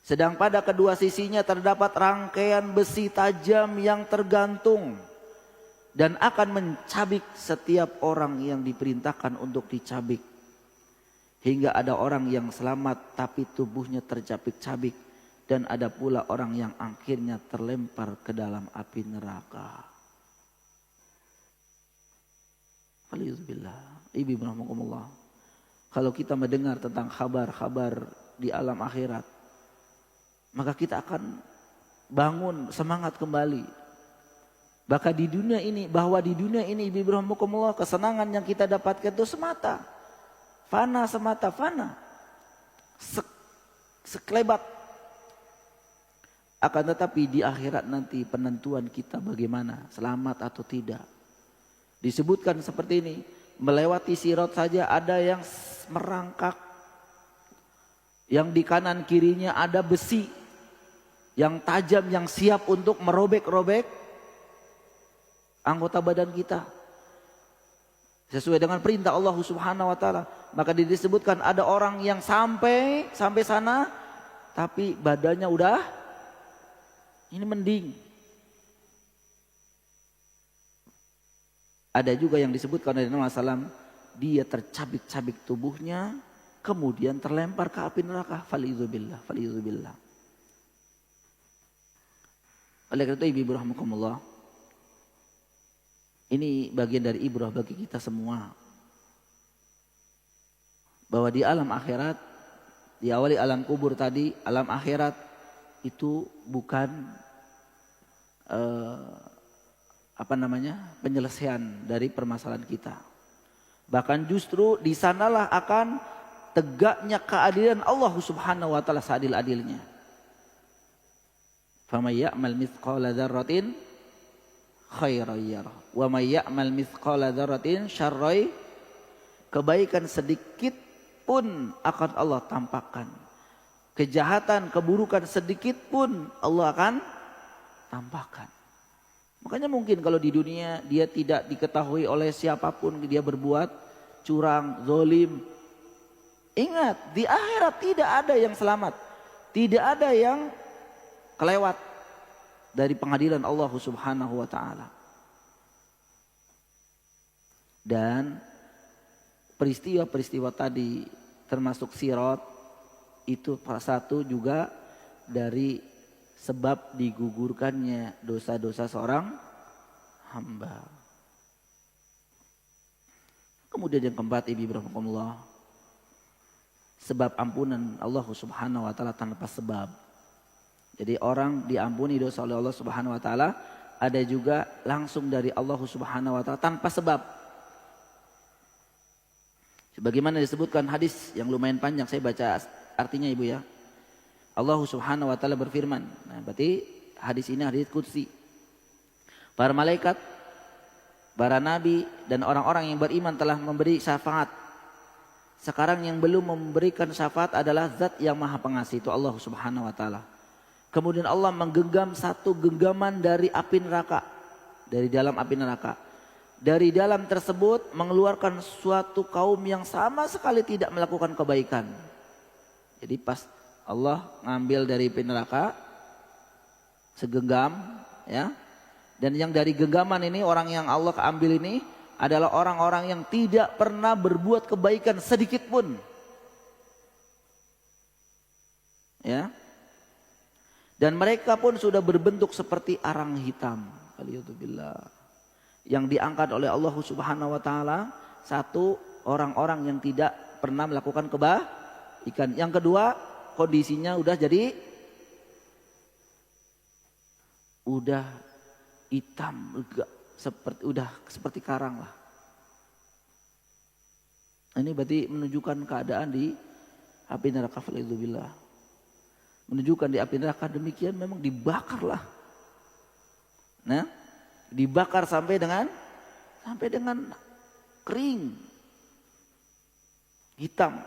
Sedang pada kedua sisinya terdapat rangkaian besi tajam yang tergantung. Dan akan mencabik setiap orang yang diperintahkan untuk dicabik. Hingga ada orang yang selamat tapi tubuhnya tercabik-cabik. Dan ada pula orang yang akhirnya terlempar ke dalam api neraka. Alhamdulillah. Ibu rahmatullah. Kalau kita mendengar tentang kabar-kabar di alam akhirat, maka kita akan bangun semangat kembali. Bahkan di dunia ini, bahwa di dunia ini ibu rahmatullah, kesenangan yang kita dapatkan itu semata. Semata fana. Sekelebat. Akan tetapi di akhirat nanti penentuan kita bagaimana, selamat atau tidak. Disebutkan seperti ini, melewati sirat saja ada yang merangkak. Yang di kanan kirinya ada besi yang tajam yang siap untuk merobek-robek anggota badan kita. Sesuai dengan perintah Allah Subhanahu wa taala. Maka disebutkan ada orang yang sampai sana tapi badannya udah ini mending. Ada juga yang disebutkan oleh Nabi SAW, dia tercabik-cabik tubuhnya, kemudian terlempar ke api neraka. Falidzubillah. Oleh karena itu ibu rahmatullah, ini bagian dari ibrah bagi kita semua. Bahwa di alam akhirat, di awali alam kubur tadi, alam akhirat itu bukan penyelesaian dari permasalahan kita. Bahkan justru di sanalah akan tegaknya keadilan Allah Subhanahu wa taala seadil-adilnya. Faman ya'mal mithqala dzarratin khairan yarah wa may ya'mal mithqala dzarratin syarran, kebaikan sedikit pun akan Allah tampakkan. Kejahatan, keburukan sedikit pun Allah akan tampakkan. Makanya mungkin kalau di dunia dia tidak diketahui oleh siapapun dia berbuat curang, zalim. Ingat, di akhirat tidak ada yang selamat. Tidak ada yang kelewat dari pengadilan Allah Subhanahu wa taala. Dan peristiwa-peristiwa tadi termasuk sirat itu salah satu juga dari sebab digugurkannya dosa-dosa seorang hamba. Kemudian yang keempat, ibu rahmatullah, sebab ampunan Allah Subhanahu wa taala tanpa sebab. Jadi orang diampuni dosa oleh Allah Subhanahu wa taala, ada juga langsung dari Allah Subhanahu wa taala tanpa sebab. Sebagaimana disebutkan hadis yang lumayan panjang, saya baca artinya ibu ya. Allah Subhanahu wa taala berfirman. Nah, berarti hadis ini hadis qudsi. Para malaikat, para nabi dan orang-orang yang beriman telah memberi syafaat. Sekarang yang belum memberikan syafaat adalah Zat yang Maha Pengasih, itu Allah Subhanahu wa taala. Kemudian Allah menggenggam satu genggaman dari api neraka, dari dalam api neraka. Dari dalam tersebut mengeluarkan suatu kaum yang sama sekali tidak melakukan kebaikan. Jadi pas Allah ngambil dari api neraka segenggam, ya, Dan yang dari genggaman ini, orang yang Allah ambil ini adalah orang-orang yang tidak pernah berbuat kebaikan sedikit pun. Ya. Dan mereka pun sudah berbentuk seperti arang hitam. Alhamdulillah. Yang diangkat oleh Allah Subhanahu wa taala, satu, orang-orang yang tidak pernah melakukan kebaikan. Yang kedua, kondisinya udah jadi hitam, seperti karang lah. Ini berarti menunjukkan keadaan di api neraka. Alhamdulillah. Menunjukkan di api neraka demikian memang dibakar lah. Nah, dibakar sampai dengan kering, hitam.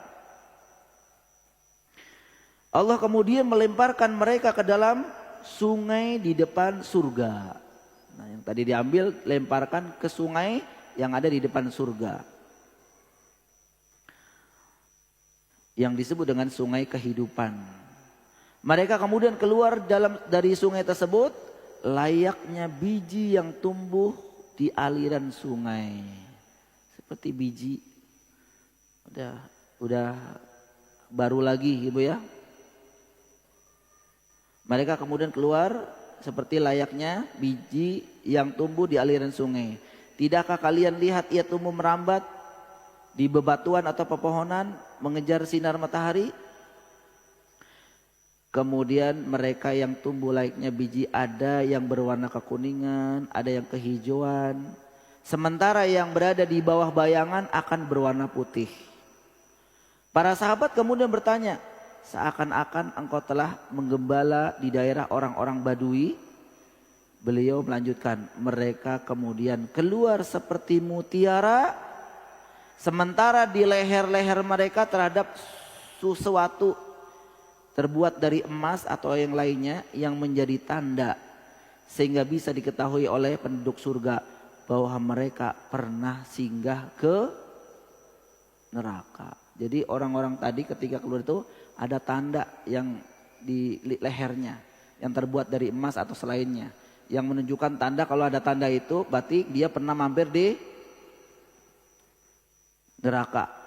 Allah kemudian melemparkan mereka ke dalam sungai di depan surga. Nah, yang tadi diambil lemparkan ke sungai yang ada di depan surga. Yang disebut dengan sungai kehidupan. Mereka kemudian keluar dari sungai tersebut layaknya biji yang tumbuh di aliran sungai. Seperti biji udah baru lagi Ibu ya. Mereka kemudian keluar seperti layaknya biji yang tumbuh di aliran sungai. Tidakkah kalian lihat ia tumbuh merambat di bebatuan atau pepohonan mengejar sinar matahari? Kemudian mereka yang tumbuh layaknya biji ada yang berwarna kekuningan, ada yang kehijauan. Sementara yang berada di bawah bayangan akan berwarna putih. Para sahabat kemudian bertanya, seakan-akan engkau telah menggembala di daerah orang-orang Badui. Beliau melanjutkan, mereka kemudian keluar seperti mutiara. Sementara di leher-leher mereka terhadap sesuatu terbuat dari emas atau yang lainnya yang menjadi tanda sehingga bisa diketahui oleh penduduk surga bahwa mereka pernah singgah ke neraka. Jadi orang-orang tadi ketika keluar itu ada tanda yang di lehernya yang terbuat dari emas atau selainnya yang menunjukkan tanda, kalau ada tanda itu berarti dia pernah mampir di neraka.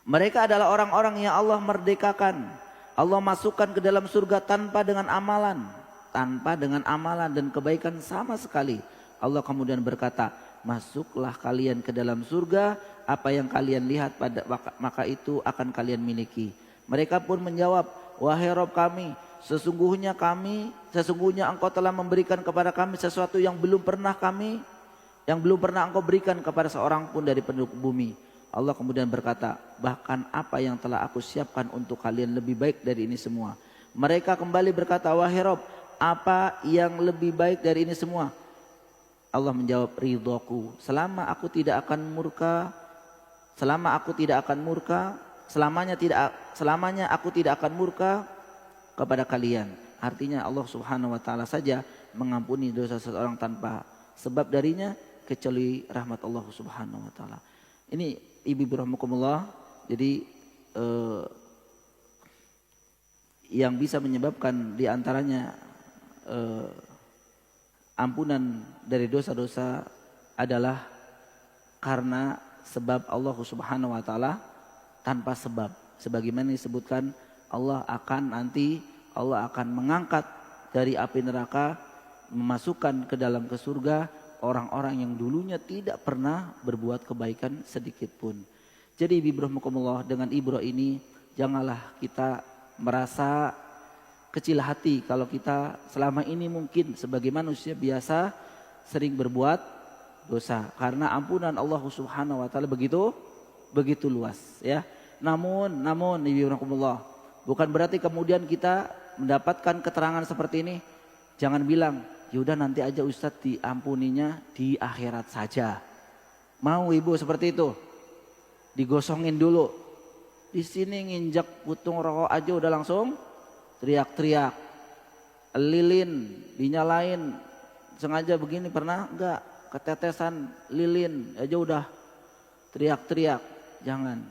Mereka adalah orang-orang yang Allah merdekakan. Allah masukkan ke dalam surga tanpa dengan amalan dan kebaikan sama sekali. Allah kemudian berkata, masuklah kalian ke dalam surga, apa yang kalian lihat maka itu akan kalian miliki. Mereka pun menjawab, wahai Rabb kami, sesungguhnya engkau telah memberikan kepada kami sesuatu yang belum pernah engkau berikan kepada seorang pun dari penduduk bumi. Allah kemudian berkata, bahkan apa yang telah aku siapkan untuk kalian lebih baik dari ini semua. Mereka kembali berkata, wahai Rabb, apa yang lebih baik dari ini semua? Allah menjawab, ridhoku. Selamanya aku tidak akan murka kepada kalian. Artinya Allah Subhanahu wa taala saja mengampuni dosa seseorang tanpa sebab darinya kecuali rahmat Allah Subhanahu wa taala. Ini Ibu rahmakumullah, jadi yang bisa menyebabkan diantaranya ampunan dari dosa-dosa adalah karena sebab Allah Subhanahu wa taala tanpa sebab. Sebagaimana disebutkan Allah akan mengangkat dari api neraka, memasukkan ke dalam ke surga orang-orang yang dulunya tidak pernah berbuat kebaikan sedikit pun. Jadi Ibu rahmakumullah, dengan ibrah ini janganlah kita merasa kecil hati kalau kita selama ini mungkin sebagai manusia biasa sering berbuat dosa, karena ampunan Allah Subhanahu wa taala begitu luas ya. Namun Ibu rahmakumullah, bukan berarti kemudian kita mendapatkan keterangan seperti ini jangan bilang, yaudah nanti aja Ustadz diampuninya di akhirat saja. Mau Ibu seperti itu? Digosongin dulu. Di sini nginjak putung rokok aja udah langsung teriak-teriak. Lilin dinyalain sengaja begini, pernah enggak? Ketetesan lilin aja udah teriak-teriak. Jangan.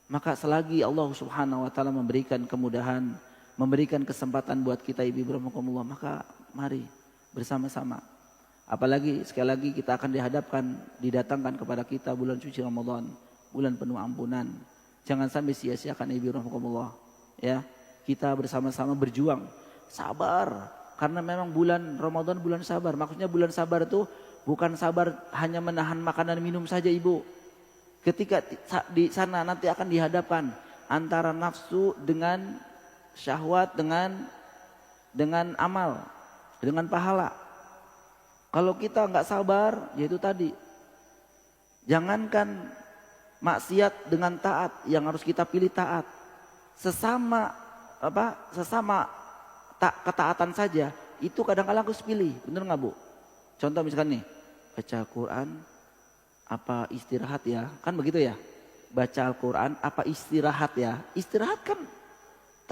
Maka selagi Allah Subhanahu wa taala memberikan kemudahan, memberikan kesempatan buat kita ibu rahmatullah, maka mari bersama-sama. Apalagi sekali lagi kita akan didatangkan kepada kita bulan suci Ramadan, bulan penuh ampunan. Jangan sampai sia-siakan ibu rahmatullah, ya. Kita bersama-sama berjuang, sabar, karena memang bulan Ramadan bulan sabar. Maksudnya bulan sabar itu bukan sabar hanya menahan makanan minum saja ibu. Ketika di sana nanti akan dihadapkan antara nafsu dengan syahwat, dengan amal, dengan pahala. Kalau kita nggak sabar, yaitu tadi, jangankan maksiat dengan taat, yang harus kita pilih taat. Sesama ketaatan saja, itu kadang-kadang harus pilih, bener nggak Bu? Contoh misalkan nih, baca Al-Quran apa istirahat ya, kan begitu ya? Baca Al-Quran apa istirahat ya? Istirahat kan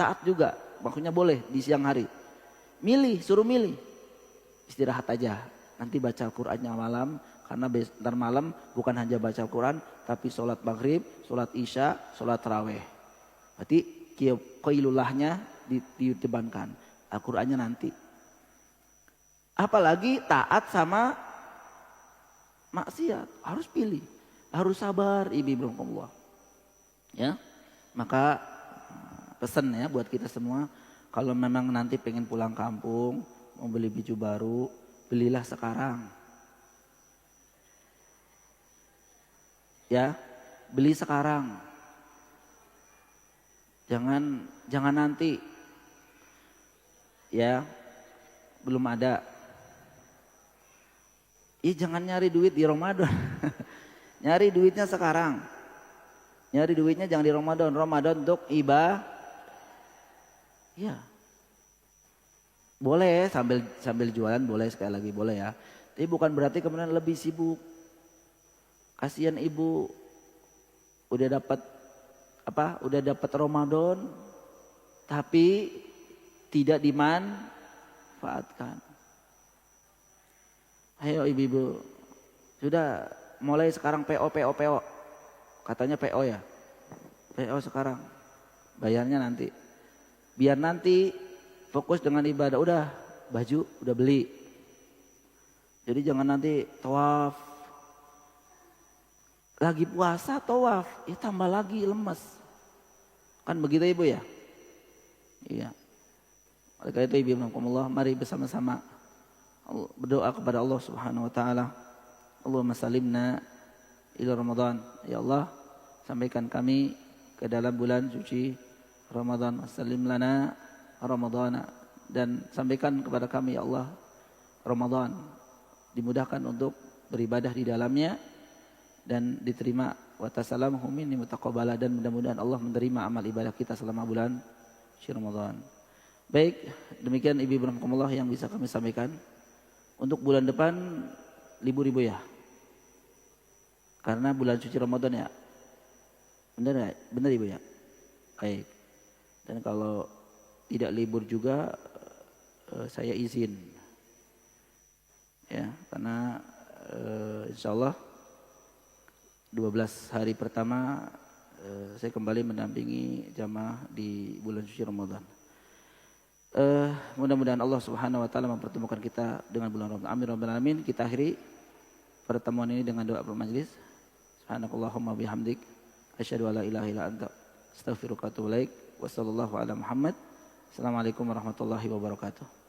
taat juga, maksudnya boleh di siang hari. Suruh milih, istirahat aja. Nanti baca Al-Qurannya malam, karena ntar malam bukan hanya baca Al-Quran, tapi sholat maghrib, sholat isya, sholat taraweh. Berarti qailulahnya ditebankan, Al-Qurannya nanti. Apalagi taat sama maksiat, harus pilih, harus sabar ibu Allah. Ya, maka pesan ya buat kita semua, kalau memang nanti pengen pulang kampung, mau beli baju baru, belilah sekarang. Ya, beli sekarang. Jangan nanti. Ya, belum ada. Jangan nyari duit di Ramadan. Nyari duitnya sekarang. Nyari duitnya jangan di Ramadan. Ramadan untuk ya. Boleh sambil jualan, boleh, sekali lagi boleh ya. Tapi bukan berarti kemudian lebih sibuk. Kasihan ibu udah dapat Ramadan tapi tidak dimanfaatkan. Ayo ibu-ibu, sudah mulai sekarang PO. Katanya PO ya. PO sekarang. Bayarnya nanti. Biar nanti fokus dengan ibadah. Udah baju udah beli. Jadi jangan nanti tawaf. Lagi puasa tawaf, tambah lagi lemes. Kan begitu ibu ya? Iya. Oleh karena itu ibu rahmatullah, mari bersama-sama berdoa kepada Allah Subhanahu wa taala. Allahumma salimna ila Ramadan. Ya Allah, sampaikan kami ke dalam bulan suci Ramadan. Salim lana Ramadana, dan sampaikan kepada kami ya Allah Ramadan dimudahkan untuk beribadah di dalamnya dan diterima, wa tasalamuhu minni mutaqabbala, dan mudah-mudahan Allah menerima amal ibadah kita selama bulan suci Ramadan. Baik, demikian ibu rahmatullah yang bisa kami sampaikan. Untuk bulan depan libur ibu ya, karena bulan suci Ramadan ya. Benar ibu ya. Baik. Dan kalau tidak libur juga saya izin ya, karena insyaallah 12 hari pertama saya kembali mendampingi jamaah di bulan suci Ramadan. Mudah-mudahan Allah Subhanahu wa taala mempertemukan kita dengan bulan Ramadan. Amin rabbal alamin. Kita akhiri pertemuan ini dengan doa bermajlis. Subhanakallahumma bihamdik asyhadu an la ilaha illa anta astaghfiruka wa atubu ilaik. Wassallallahu ala Muhammad. Assalamualaikum warahmatullahi wabarakatuh.